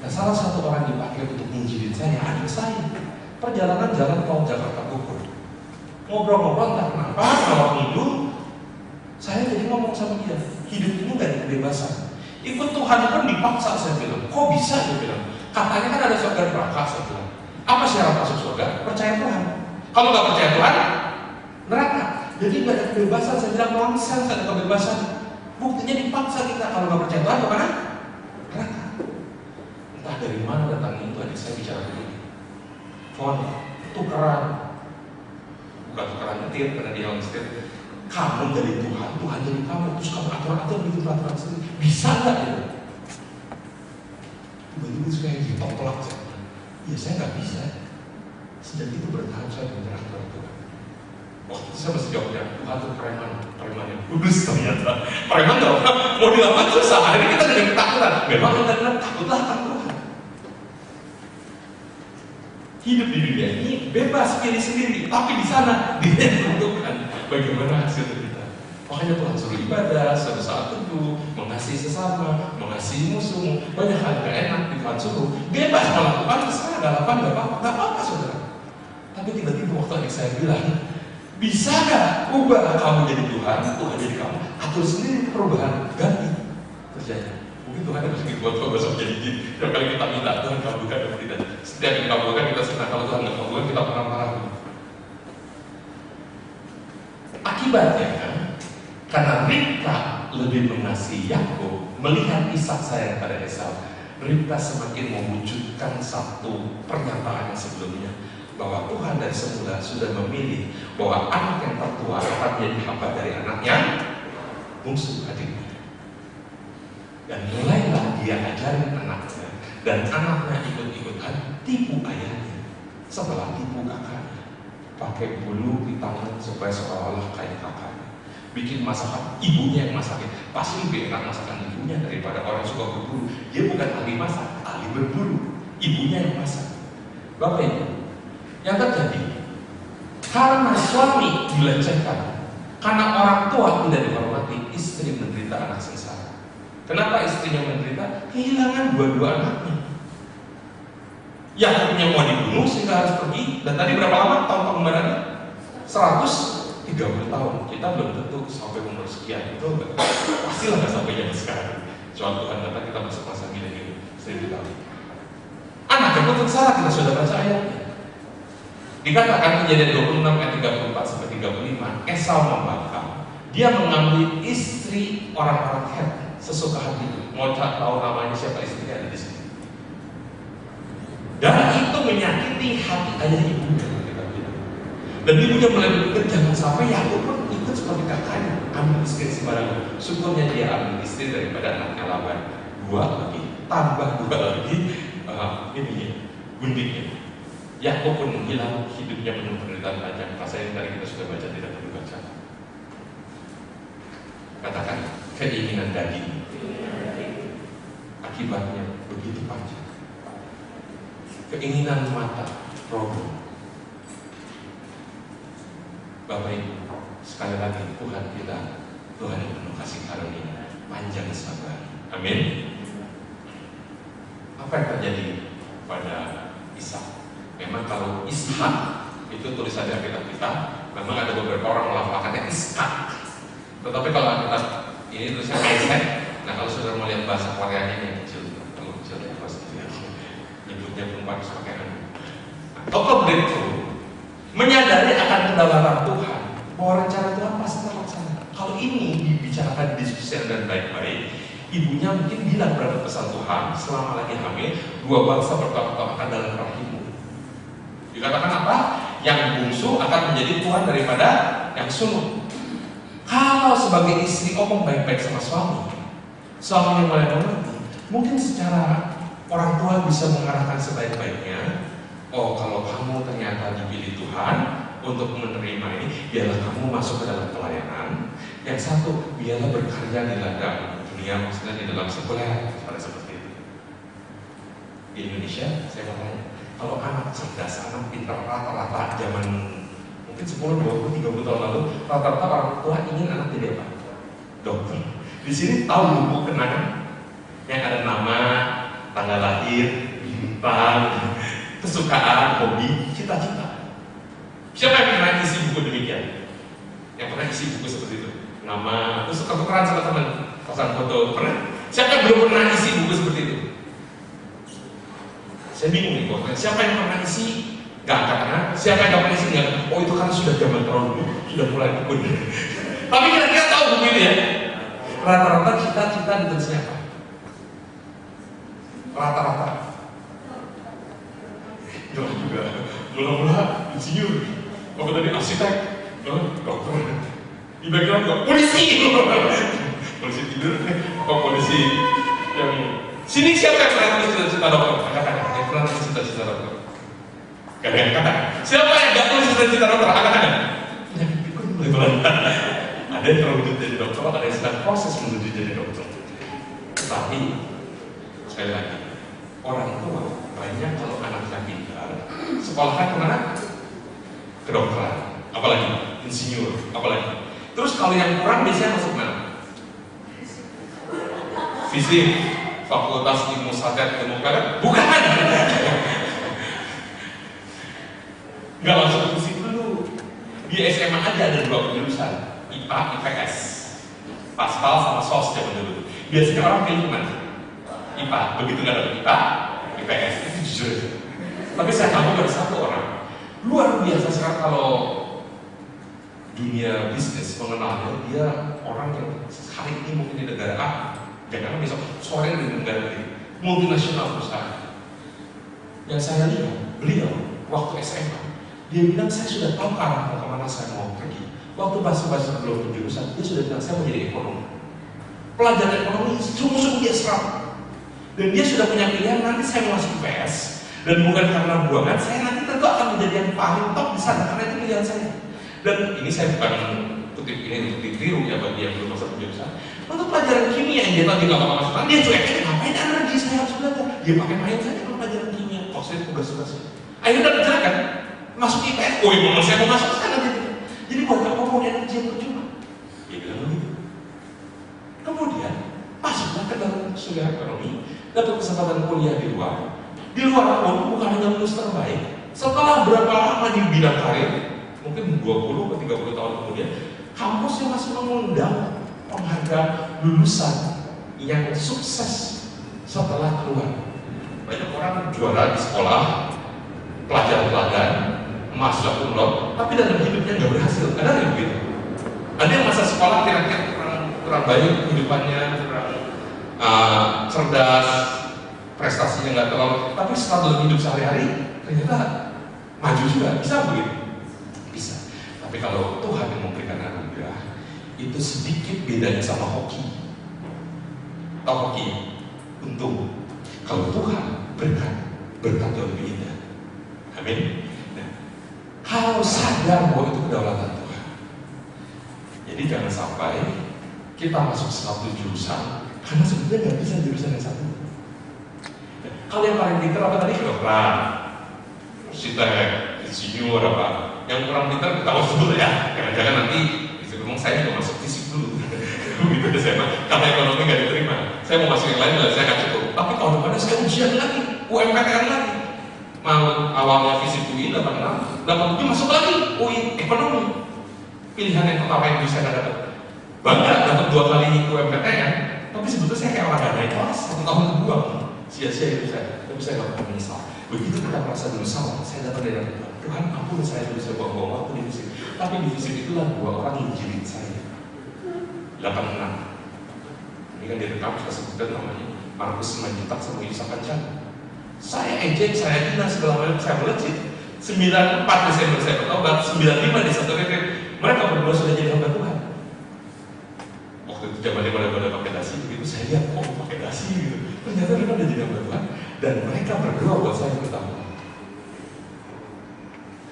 Nah, salah satu orang dipakai untuk menjilid saya, adik saya. Perjalanan jalan tol Jakarta Bogor. Ngobrol-ngobrol entah kenapa, kalau hidup, saya jadi ngomong sama dia, hidup ini gak ada kebebasan. Ikut Tuhan pun dipaksa, saya bilang. Kok bisa? Dia bilang. Katanya kan ada surga neraka, saya bilang. Apa syarat masuk surga? Percaya Tuhan. Kalau nggak percaya Tuhan, neraka. Jadi nggak ada kebebasan. Saya bilang langsung nggak ada kebebasan. Buktinya dipaksa kita. Kalau nggak percaya Tuhan, kemana? Neraka. Entah dari mana datangnya itu adik saya bicara begini. Fon, tukeran. Bukan tukeran nyetir, karena dia yang nyetir. Kamu dari Tuhan, Tuhan dari kamu. Terus kamu atur-atur bikin peraturan sendiri. Bisa nggak ya? Tiba-tiba saya ditolak saya. Ya saya nggak bisa. Sejak itu bertahun saya menyerah kepada Tuhan. Waktu itu saya masih jawabnya, Tuhan itu preman yang kudus ternyata. Preman nggak mau dilakukan susah. Akhirnya kita dengan ketakutan. Memang kita takutlah akan Tuhan. Hidup di dunia ini bebas pilih sendiri, tapi di sana dia yang menentukan bagaimana hasil kita. Makanya Tuhan suruh ibadah, suruh saat teduh, mengasihi sesama, mengasihi musuhmu. Banyak hal gak enak di Tuhan suruh. Bebas melakukan, terserah gak lakukan, gak apa-apa saudara. Tapi tiba-tiba waktu adik saya bilang, bisa gak ubah kamu jadi Tuhan, Tuhan jadi kamu? Atur sendiri perubahan, ganti kerjanya. Mungkin Tuhan ada sedikit buat kau besok jadi gini. Setiap kali kita minta, Tuhan kabulkan atau tidak. Setiap kali kabulkan, kita senang. Kalau Tuhan gak kabulkan, kita marah-marah. Akibatnya, karena Ribka lebih mengasihi Yakub, melihat Ishak sayang pada Esau, Ribka semakin mewujudkan satu pernyataan yang sebelumnya, bahwa Tuhan dari semula sudah memilih bahwa anak yang tertua akan menjadi hamba dari anaknya bungsu adiknya. Dan mulailah dia ajarin anaknya, dan anaknya ikut-ikutan tipu ayahnya setelah tipu kakaknya, pakai bulu di tangan supaya seolah-olah kayak kakaknya. Bikin masakan ibunya yang masakin, pasti lebih enak masakan ibunya daripada orang yang suka berburu. Dia bukan ahli masak, ahli berburu. Ibunya yang masak. Bapak Ibu, yang terjadi karena suami dilecehkan, karena orang tua tidak dihormati, istri menderita anak sengsara. Kenapa istrinya menderita? Kehilangan dua-dua anaknya. Yang punya mau dibunuh sehingga harus pergi. Dan tadi berapa lama tahun pengembarannya? 130 tahun. Kita belum tentu sampai umur sekian. Itu pastilah nggak sampai jam sekarang. Soal Tuhan kata kita masuk masa milenium 1000 tahun. Anaknya pun sengsara, kita sudah baca ayatnya. Dikatakan Kejadian 26 ayat 34 sampai 35, Esau membangkang. Dia mengambil istri orang-orang Het sesuka hati. Mau tahu namanya siapa istrinya ada di sini. Dan itu menyakiti hati ayah ibunya. Dan ibunya mulai berpikir jangan sampai Yakub pun ikut seperti kakaknya, ambil istri sembarangan. Syukurnya dia ambil istri daripada anaknya Laban. 2 lagi, tambah 2 lagi guntingnya. Yakub pun menghilang, hidupnya penuh penderitaan panjang. Pasal yang tadi kita sudah baca, tidak perlu baca. Katakan keinginan daging. Akibatnya begitu panjang. Keinginan mata, problem. Bapak Ibu, sekali lagi Tuhan kita, Tuhan yang penuh kasih karunia, panjang sabar. Amin. Apa yang terjadi pada Ishak? Memang kalau Ishak itu tulisan di Alkitab kita, memang ada beberapa orang melafalkannya Ishak. Tetapi kalau Alkitab ini tulisannya Isaac. Nah kalau saudara mau lihat bahasa Koreanya yang kecil, kalau kecil ya pasti nyebutnya perempuan pakai anu. Tokoh breakthrough menyadari akan kedaulatan Tuhan, bahwa rencana Tuhan pasti terlaksana. Kalau ini dibicarakan di diskusi dan baik-baik, ibunya mungkin bilang berapa pesan Tuhan selama lagi hamil, 2 bangsa berkata-kata dalam rahimmu. Dikatakan apa? Yang bungsu akan menjadi tuan daripada yang sulung. Kalau sebagai istri omong baik-baik sama suami yang mulai mengerti, mungkin secara orang tua bisa mengarahkan sebaik-baiknya. Oh, kalau kamu ternyata dipilih Tuhan untuk menerima ini, biarlah kamu masuk ke dalam pelayanan. Yang satu, biarlah berkarya di ladang dunia, maksudnya di dalam sekolah, pada seperti itu. Di Indonesia, saya mau tanya, kalau anak cerdas, anak pintar, rata-rata zaman mungkin 10, 20, 30 tahun lalu, rata-rata orang tua ingin anak jadi apa? Dokter. Di sini tahu buku kenangan yang ada nama, tanggal lahir, bintang, kesukaan, hobi, cita-cita. Siapa yang pernah isi buku demikian? Yang pernah isi buku seperti itu? Nama, terus tukeran sama teman, pasang foto, pernah? Siapa yang belum pernah isi buku seperti itu? Saya bingung nih, siapa yang pernah isi? Gak karena siapa yang gak pernah isi? Gak. Oh itu kan sudah zaman tahun dulu, sudah mulai buku. Tapi kira-kira tahu buku ini ya? Rata-rata cita-cita ditulisnya apa? Rata-rata. Jelas juga, mula-mula insinyur, apa tadi arsitek, dokter, di background juga polisi, polisi tidur, polisi yang sini siapa yang pernah tulis cita-cita dokter? Katakan, yang pernah tulis cita-cita dokter? Gak ada yang kata. Siapa yang gak tulis cita-cita dokter? Katakan. Ada yang terwujud jadi dokter, ada yang sedang proses menuju jadi dokter. Tetapi sekali lagi, orang tua banyak kalau anaknya pintar, sekolahnya kemana? Kedokteran, apalagi insinyur, apalagi Terus kalau yang kurang biasanya masuk mana? Fisik, fakultas ilmu sadat, ilmu karet? Bukan. Nggak langsung ke fisik dulu. Di SMA aja ada 2 jurusan, IPA, IPS, Paspal sama SOS zaman dulu. Biasanya orang pilih mana? IPA. Begitu nggak ada IPA, IPS itu jujur aja. Tapi saya tahu ada satu orang luar biasa sekarang kalau dunia bisnis mengenalnya, dia orang yang hari ini mungkin di negara A, jangan besok sore di negara B, multinasional perusahaan. Yang saya lihat, beliau waktu SMA, dia bilang saya sudah tahu arah mau kemana saya mau pergi. Waktu basa-basa belum jurusan, dia sudah bilang saya mau jadi ekonomi. Pelajaran ekonomi sungguh-sungguh dia serap. Dan dia sudah punya pilihan, nanti saya mau masuk IPS. Dan bukan karena buangan, saya nanti tentu akan menjadi yang paling top di sana, karena itu pilihan saya. Dan ini saya bukan kutip ini untuk ditiru ya bagi yang belum masuk jurusan. Untuk pelajaran kimia yang dia tahu dia nggak bakal masuk, dia cuekin, ngapain energi saya harus belajar? Dia pakai main saja kalau pelajaran kimia, maksudnya tugas-tugasnya. Akhirnya udah berjalan masuk IPS, oh iya saya mau masuk sekarang gitu. Jadi buat apa mau energi yang percuma? Dia bilang begitu. Kemudian masuklah ke dalam kuliah ekonomi, dapat kesempatan kuliah di luar. Di luar pun bukan hanya lulus terbaik. Setelah berapa lama di bidang karir, mungkin 20 ke 30 tahun kemudian, kampus yang masih mengundang penghargaan lulusan yang sukses setelah keluar. Banyak orang juara di sekolah, pelajar-pelajar, mahasiswa umlot, tapi dalam hidupnya nggak berhasil. Ada yang begitu. Ada yang masa sekolah kira-kira kurang baik kehidupannya, kurang cerdas, prestasinya nggak terlalu, tapi setelah dalam hidup sehari-hari ternyata maju juga, bisa begitu? Bisa. Tapi kalau Tuhan yang memberikan anugerah, itu sedikit bedanya sama hoki. Tahu hoki? Untung. Kalau Tuhan berkat jauh lebih indah. Amin. Nah, kalau sadar bahwa itu kedaulatan Tuhan, jadi jangan sampai kita masuk satu jurusan karena sebenarnya nggak bisa jurusan yang satu. Kalau yang paling pintar apa tadi? Kedokteran, arsitek, insinyur apa? Yang kurang pintar kita harus sebut ya. Jangan-jangan nanti bisa ngomong saya juga masuk fisik dulu. Begitu saya mah. Karena ekonomi nggak diterima. Saya mau masuk yang lain saya nggak cukup. Tapi kalau depannya saya ujian lagi, UMPTN lagi. Mau awalnya fisik UI 86, 87 masuk lagi UI ekonomi. Pilihan yang pertama yang bisa saya dapat. Bangga dapat 2 kali UMPTN. Tapi sebetulnya saya kayak orang gak naik kelas 1 tahun kebuang. Sia-sia itu saya, tapi saya gak pernah menyesal. Begitu kita merasa bersalah, saya datang dari Tuhan. Tuhan ampun saya dulu saya buang-buang waktu di fisik. Tapi di fisik itulah 2 orang yang menjilid saya. 86. Ini kan direkam sudah sebutkan namanya Markus Simanjuntak sama Yusuf Kancana. Saya ejek, saya hina segala macam, saya melejit. 94 Desember saya bertobat, 95 Desember mereka berdua sudah jadi hamba Tuhan. Waktu itu zamannya pada pakai dasi, begitu saya lihat pakai dasi gitu. Ternyata mereka udah jadi hamba Tuhan dan mereka berdua buat saya pertama.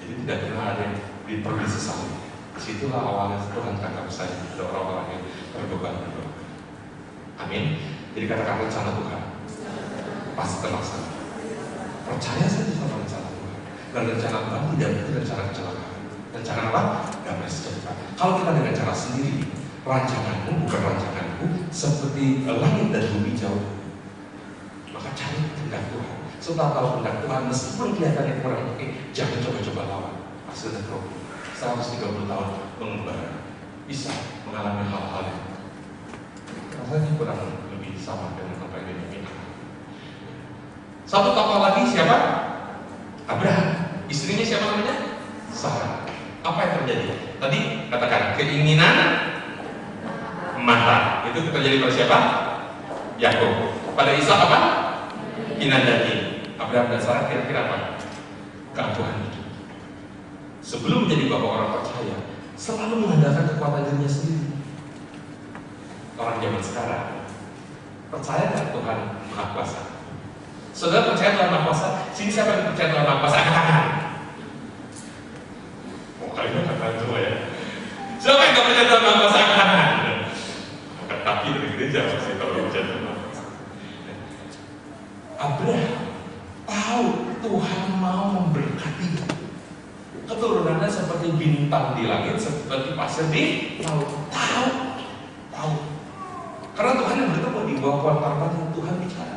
Jadi tidak pernah ada yang perlu disesali. Disitulah awalnya Tuhan tangkap saya. Ada orang-orang yang terbeban berdoa. Amin. Jadi katakan rencana Tuhan pasti terlaksana. Percaya saja sama rencana Tuhan. Dan rencana Tuhan tidak itu rencana kecelakaan. Rencana apa? Damai sejahtera. Kalau kita dengan cara sendiri, rancanganmu bukan rancanganku, seperti langit dan bumi jauh. Maka cari kehendak Tuhan. Setelah tahu kehendak Tuhan, meskipun kelihatannya kurang oke, jangan coba-coba lawan. Hasilnya problem. 130 tahun pengembara bisa mengalami hal-hal yang rasanya kurang lebih sama dengan apa yang diinginkan. Satu tokoh lagi siapa? Abraham. Istrinya siapa namanya? Sarah. Apa yang terjadi? Tadi katakan keinginan mata. Itu terjadi pada siapa? Yakub. Pada Ishak apa? Keinginan daging. Abraham dan Sarah kira-kira apa? Keangkuhan hidup. Sebelum menjadi bapak orang percaya, selalu mengandalkan kekuatan dirinya sendiri. Orang zaman sekarang percaya tak Tuhan Maha Kuasa? Saudara percaya Tuhan Maha Kuasa? Sini siapa yang percaya Tuhan Maha Kuasa? Angkat tangan. Oh, kalian angkat tangan semua ya. Siapa yang tak percaya Tuhan Maha Kuasa? Angkat tangan. Angkat kaki dari gereja pasti kalau percaya Tuhan Maha Kuasa. Abraham tahu Tuhan mau memberkati. Keturunannya seperti bintang di langit, seperti pasir di laut. Tahu. Karena Tuhan yang bertemu di bawah pohon karpatnya, Tuhan bicara.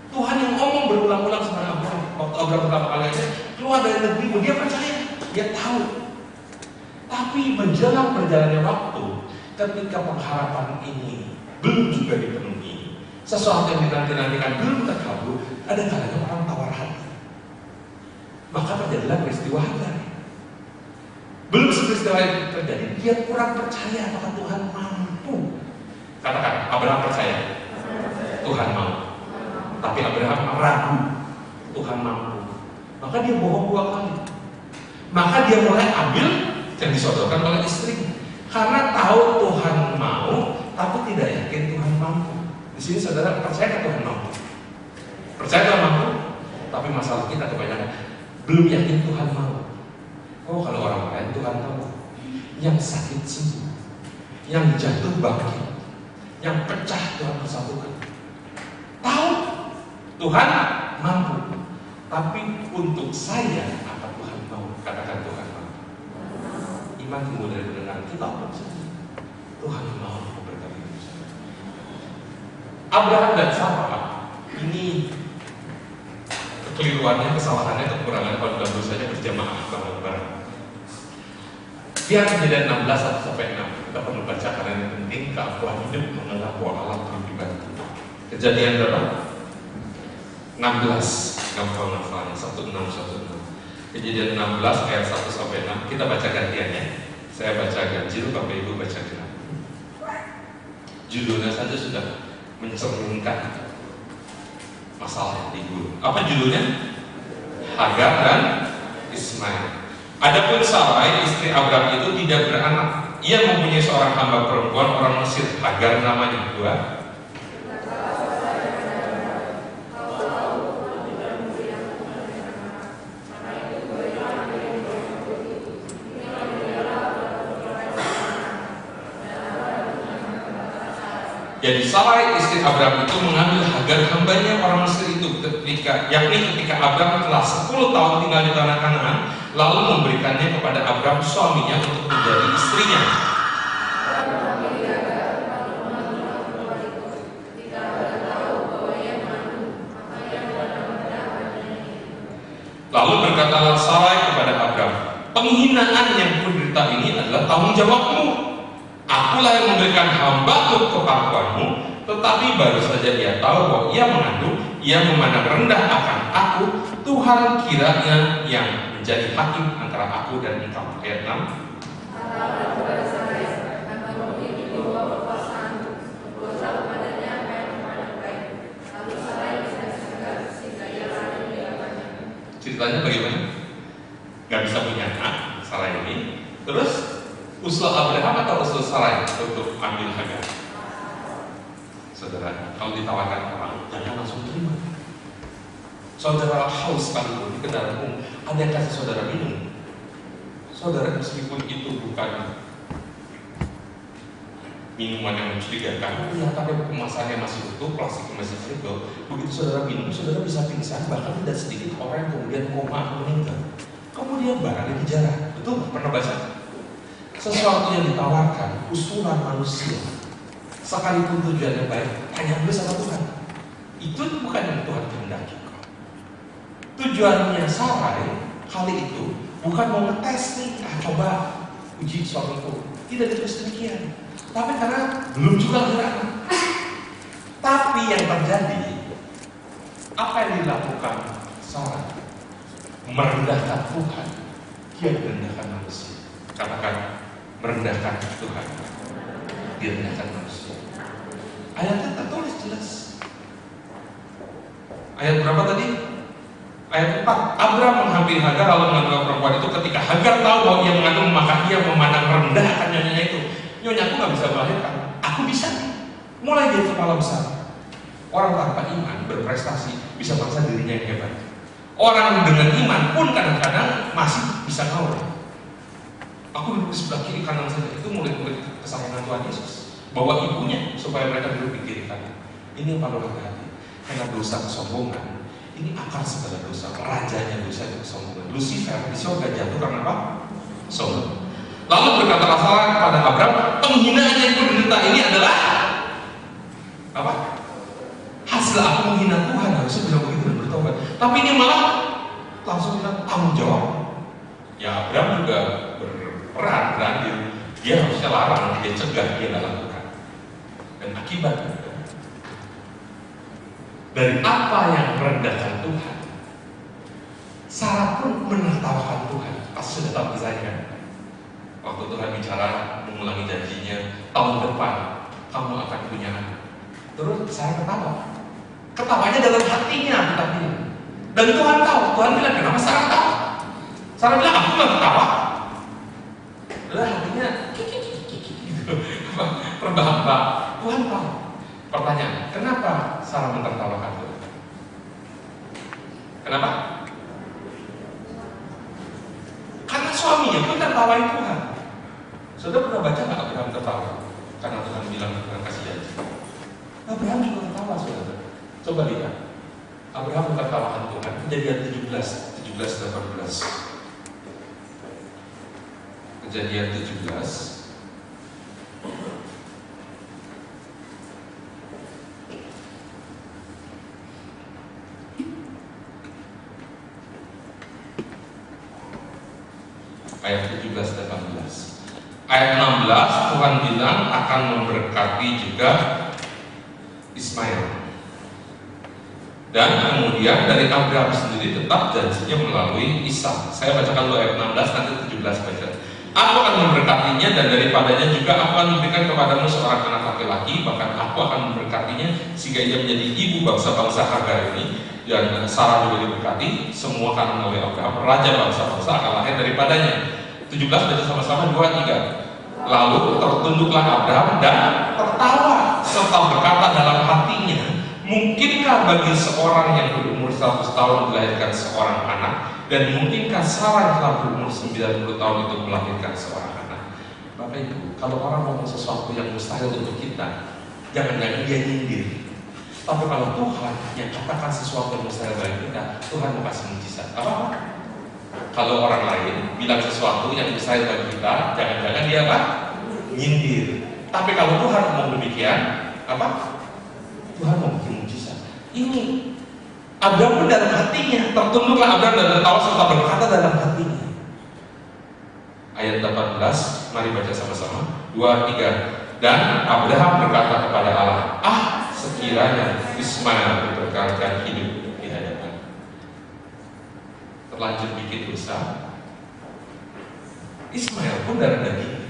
Tuhan yang ngomong berulang-ulang sama Abraham. Waktu Abraham pertama kali aja keluar dari negerimu, dia percaya, dia tahu. Tapi menjelang berjalannya waktu, ketika pengharapan ini belum juga dipenuhi, sesuatu yang dinanti-nantikan belum terkabul, ada kalanya orang tawar hati. Maka terjadilah peristiwa Hagar. Belum peristiwa itu terjadi, dia kurang percaya apakah Tuhan mampu. Katakan, Abraham percaya Tuhan mau. Tapi Abraham ragu Tuhan mampu. Maka dia bohong 2 kali. Maka dia mulai ambil yang disodorkan oleh istrinya. Karena tahu Tuhan mau, tapi tidak yakin Tuhan mampu. Di sini saudara percaya Tuhan mampu? Percaya Tuhan mampu? Tapi masalah kita kebanyakan belum yakin Tuhan mau. Oh, kalau orang lain Tuhan tahu. Yang sakit sembuh, yang jatuh bangkit, yang pecah Tuhan persatukan. Tahu Tuhan mampu. Tapi untuk saya, apa Tuhan mau? Katakan Tuhan mau. Iman timbul dari pendengaran. Kita apa saja? Tuhan mau memberkati hidup saya. Abraham dan Sarah ini kekeliruannya, kesalahannya, kekurangannya kalau dalam dosanya berjamaah bareng-bareng. Dia Kejadian 16 sampai 6. Kita perlu baca karena ini penting. Keakuan hidup mengenal bahwa Allah turut dibantu. Kejadian berapa? 16. Gampang-gampangnya 1616. Kejadian 16 ayat 1 sampai 6. Kita baca gantiannya. Saya baca ganjil, Bapak Ibu baca genap. Judulnya saja sudah mencerminkan masalah yang timbul. Apa judulnya? Hagar dan Ismail. Adapun Sarai istri Abraham itu tidak beranak. Ia mempunyai seorang hamba perempuan orang Mesir, Hagar namanya. 2. Jadi Sarai istri Abraham itu mengambil Hagar hambanya orang Mesir itu ketika Abraham telah 10 tahun tinggal di tanah Kanaan, lalu memberikannya kepada Abraham suaminya untuk menjadi istrinya. Lalu berkatalah Sarai kepada Abraham, penghinaan yang kuderita ini adalah tanggung jawabmu. Akulah yang memberikan hambaku ke pangkuanmu, tetapi baru saja dia tahu bahwa ia mengandung, ia memandang rendah akan aku. Tuhan kiranya yang menjadi hakim antara aku dan engkau. Ayat 6. Ceritanya bagaimana? Gak bisa punya anak, Sarai ini. Terus usul Abraham atau usul Sarai untuk ambil Hagar? Saudara, kalau ditawarkan orang, jangan langsung terima. Saudara haus sekalipun di kendaraan umum, ada yang kasih saudara minum. Saudara, meskipun itu bukan minuman yang mencurigakan, kelihatannya kemasannya masih utuh, plastiknya masih frigol. Begitu saudara minum, saudara bisa pingsan, bahkan tidak sedikit orang yang kemudian koma atau meninggal. Kemudian barangnya dijarah. Betul? Pernah baca? Sesuatu yang ditawarkan, usulan manusia, sekalipun tujuannya baik, hanya ambil sama Tuhan. Itu bukan yang Tuhan kehendaki. Tujuannya Sarai kali itu bukan mau ngetes nih, coba uji suamiku. Tidak ditulis demikian. Tapi karena belum juga lahir anak. Tapi yang terjadi, apa yang dilakukan Sarai? Merendahkan Tuhan, dia merendahkan manusia. Katakan, merendahkan Tuhan, direndahkan manusia. Ayatnya tertulis jelas. Ayat berapa tadi? Ayat 4. Abraham mengambil Hagar lalu mengambil perempuan itu. Ketika Hagar tahu bahwa ia mengandung, maka ia memandang rendah akan nyonyanya itu. Nyonya, aku gak bisa melahirkan. Aku bisa nih. Mulai dari kepala besar. Orang tanpa iman berprestasi bisa merasa dirinya yang hebat. Orang dengan iman pun kadang-kadang masih bisa ngawur. Aku duduk di sebelah kiri kanan saja. Itu murid-murid kesayangan Tuhan Yesus. Bawa ibunya supaya mereka duduk di kiri kanan. Ini yang perlu hati-hati. Karena dosa kesombongan Ini akar segala dosa, rajanya dosa itu kesombongan. Lucifer di surga jatuh karena apa? Sombong. Lalu berkatalah Sarah kepada Abraham, penghinaan yang kuderita ini adalah apa? Hasil aku menghina Tuhan. Harusnya bilang begitu dan bertobat. Tapi ini malah langsung bilang tanggung jawab. Ya Abraham juga berperan berandil. Dia harusnya larang, dia cegah, dia nggak lakukan. Dan akibatnya dari apa yang merendahkan Tuhan, Sarah pun menertawakan Tuhan. Pas sudah tahu kisahnya, waktu Tuhan bicara mengulangi janjinya, tahun depan kamu akan punya anak. Terus Sarah ketawa. Ketawanya dalam hatinya, kita bilang. Dan Tuhan tahu. Tuhan bilang, kenapa Sarah tahu? Sarah bilang, aku nggak ketawa. Lalu hatinya gitu. Terbahak-bahak. Tuhan tahu. Pertanyaan, kenapa Sarah menertawakan Tuhan? Kenapa? Karena suaminya pun tertawain Tuhan. Saudara pernah baca nggak Abraham tertawa? Karena Tuhan bilang Tuhan kasih janji. Abraham juga tertawa, saudara. Coba lihat. Abraham menertawakan Tuhan. Kejadian 17:18. Kejadian 17. Ayat 17-18. Ayat 16 Tuhan bilang akan memberkati juga Ismail. Dan kemudian dari Abraham sendiri tetap janjinya melalui Ishak. Saya bacakan dulu ayat 16, nanti 17 baca. Aku akan memberkatinya dan daripadanya juga aku akan memberikan kepadamu seorang anak laki-laki, bahkan aku akan memberkatinya sehingga ia menjadi ibu bangsa-bangsa Hagar ini. Dan Sarah juga diberkati, semua karena melalui Abraham, raja bangsa-bangsa akan lahir daripadanya. 17 baca sama-sama, 2-3. Lalu tertunduklah Abraham dan tertawa serta berkata dalam hatinya, mungkinkah bagi seorang yang berumur 100 tahun melahirkan seorang anak, dan mungkinkah Sarah yang telah berumur 90 tahun itu melahirkan seorang anak? Bapak Ibu, kalau orang ngomong sesuatu yang mustahil untuk kita, jangan-jangan dia nyindir. Tapi kalau Tuhan yang katakan sesuatu yang mustahil bagi kita, Tuhan mau kasih mujizat. Apa? Kalau orang lain bilang sesuatu yang mustahil bagi kita, jangan-jangan dia apa? Nyindir. Tapi kalau Tuhan ngomong demikian, apa? Tuhan mau bikin mujizat. Ini Abraham pun dalam hatinya, tertunduklah Abraham dan tertawa serta berkata dalam hatinya. Ayat 18, mari baca sama-sama. 2-3. Dan Abraham berkata kepada Allah, sekiranya Ismail diberkatikan hidup di hadapan. Terlanjur bikin dosa. Ismail pun darah daging.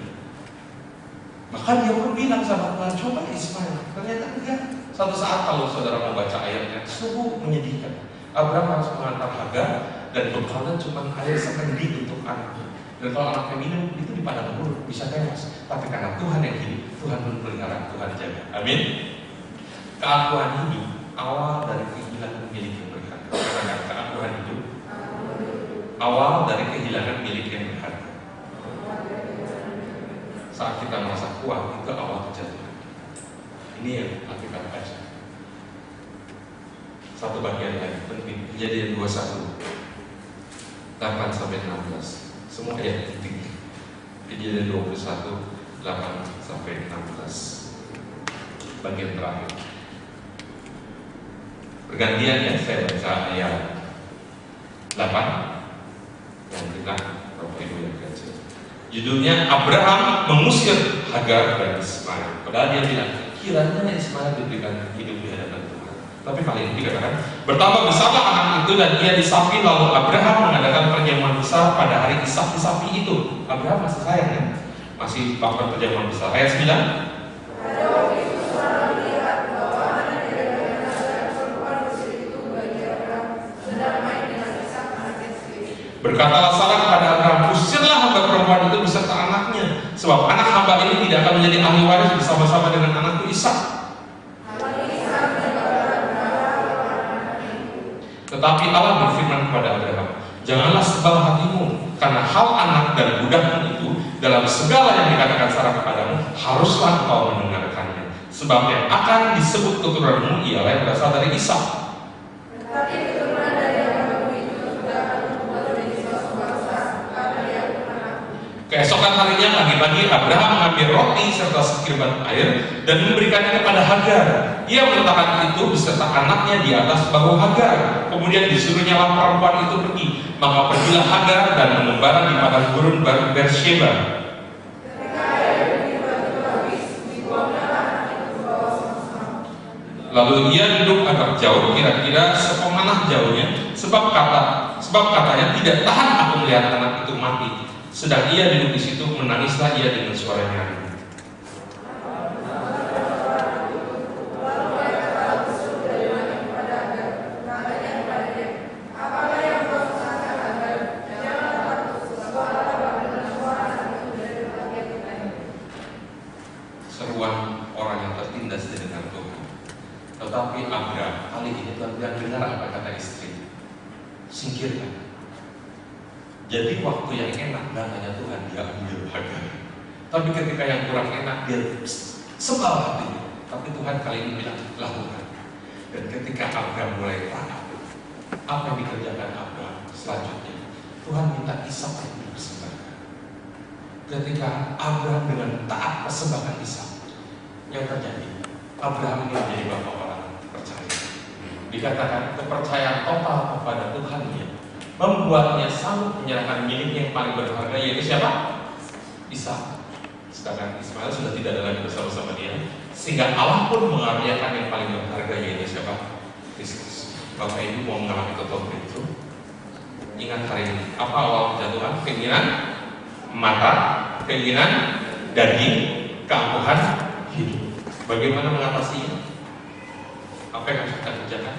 Maka dia pun bilang sama Tuhan, coba Ismail. Ternyata enggak. Suatu saat kalau saudara mau baca ayatnya, sungguh menyedihkan. Abraham harus mengantar Hagar dan bekalnya cuma air sekendi untuk anaknya. Dan kalau anaknya minum itu di padang gurun bisa tewas. Tapi karena Tuhan yang hidup, Tuhan memelihara, Tuhan jaga. Amin. Keakuan hidup awal dari kehilangan milik yang berharga. Karena keakuan hidup awal dari kehilangan milik yang berharga. Saat kita merasa kuat, itu awal kejatuhan. Ini yang kita baca. Satu bagian lagi penting. Kejadian 21 8-16. Semua ayat penting. Kejadian 21 8-16. Bagian terakhir. Pergantian ya, saya baca ayat 8 yang kita Bapak Ibu yang baca. Judulnya Abraham mengusir Hagar dan Ismail. Padahal dia bilang, kiranya Ismail diberikan hidup di hadapan Tuhan. Tapi kali ini dikatakan, bertambah besarlah anak itu dan ia disapi. Lalu Abraham mengadakan perjamuan besar pada hari disapi itu. Abraham masih sayang ya, masih melakukan perjamuan besar. Ayat 9. Berkatalah Sarah kepada Abraham, usirlah hamba perempuan itu beserta anaknya, sebab anak hamba ini tidak akan menjadi ahli waris bersama-sama dengan anakku Ishak. Tetapi Allah berfirman kepada Abraham, janganlah sebal hatimu, karena hal anak dan budakmu itu dalam segala yang dikatakan Sarah kepadamu haruslah engkau mendengarkannya, sebab yang akan disebut keturunanmu ialah yang berasal dari Ishak. Keesokan harinya pagi-pagi Abraham mengambil roti serta sekirban air dan memberikannya kepada Hagar. Ia meletakkan itu beserta anaknya di atas bahu Hagar. Kemudian disuruhnya perempuan itu pergi. Maka pergilah Hagar dan mengembara di padang gurun Beersheba. Lalu ia duduk agak jauh, kira-kira sepemanah jauhnya, sebab katanya tidak tahan aku melihat anak itu mati. Sedang ia duduk di situ, menangislah ia dengan suara nyaring. Seruan orang yang tertindas di dekat Tuhan. Tetapi Abraham kali ini Tuhan bilang, dengar apa kata istri, singkirkan. Jadi waktu yang enak katanya Tuhan dia ambil Hagar. Tapi ketika yang kurang enak dia sebal hatinya. Tapi Tuhan kali ini bilang lakukan. Dan ketika Abraham mulai paham apa yang dikerjakan Abraham selanjutnya, Tuhan minta Ishak untuk dipersembahkan. Ketika Abraham dengan taat persembahkan Ishak, yang terjadi Abraham ini menjadi bapak orang percaya. Dikatakan kepercayaan total kepada Tuhannya membuatnya sanggup menyerahkan miliknya yang paling berharga, yaitu siapa? Ishak. Sedangkan Ismail sudah tidak ada lagi bersama-sama dia, sehingga Allah pun mengaruniakan yang paling berharga, yaitu siapa? Kristus. Bapak Ibu mau mengalami total itu, ingat hari ini apa awal kejatuhan? Keinginan mata, keinginan daging, keangkuhan hidup. Bagaimana mengatasinya? Apa yang harus kita kerjakan?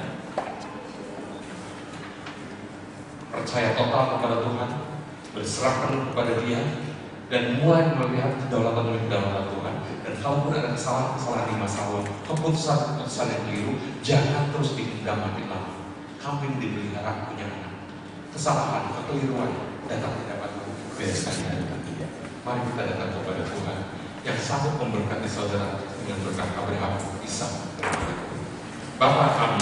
Percaya total kepada Tuhan, berserah penuh kepada Dia, dan mulai melihat kedaulatan demi kedaulatan Tuhan. Dan kalaupun ada kesalahan di masa lalu, keputusan yang keliru, jangan terus ditindaklanjuti lagi. Kambing dipelihara punya anak. Kesalahan, kekeliruan datang tidak dapat bereskan dari Dia. Mari kita datang kepada Tuhan yang sanggup memberkati saudara dengan berkat Abraham, Ishak, dan Yakub. Bapa kami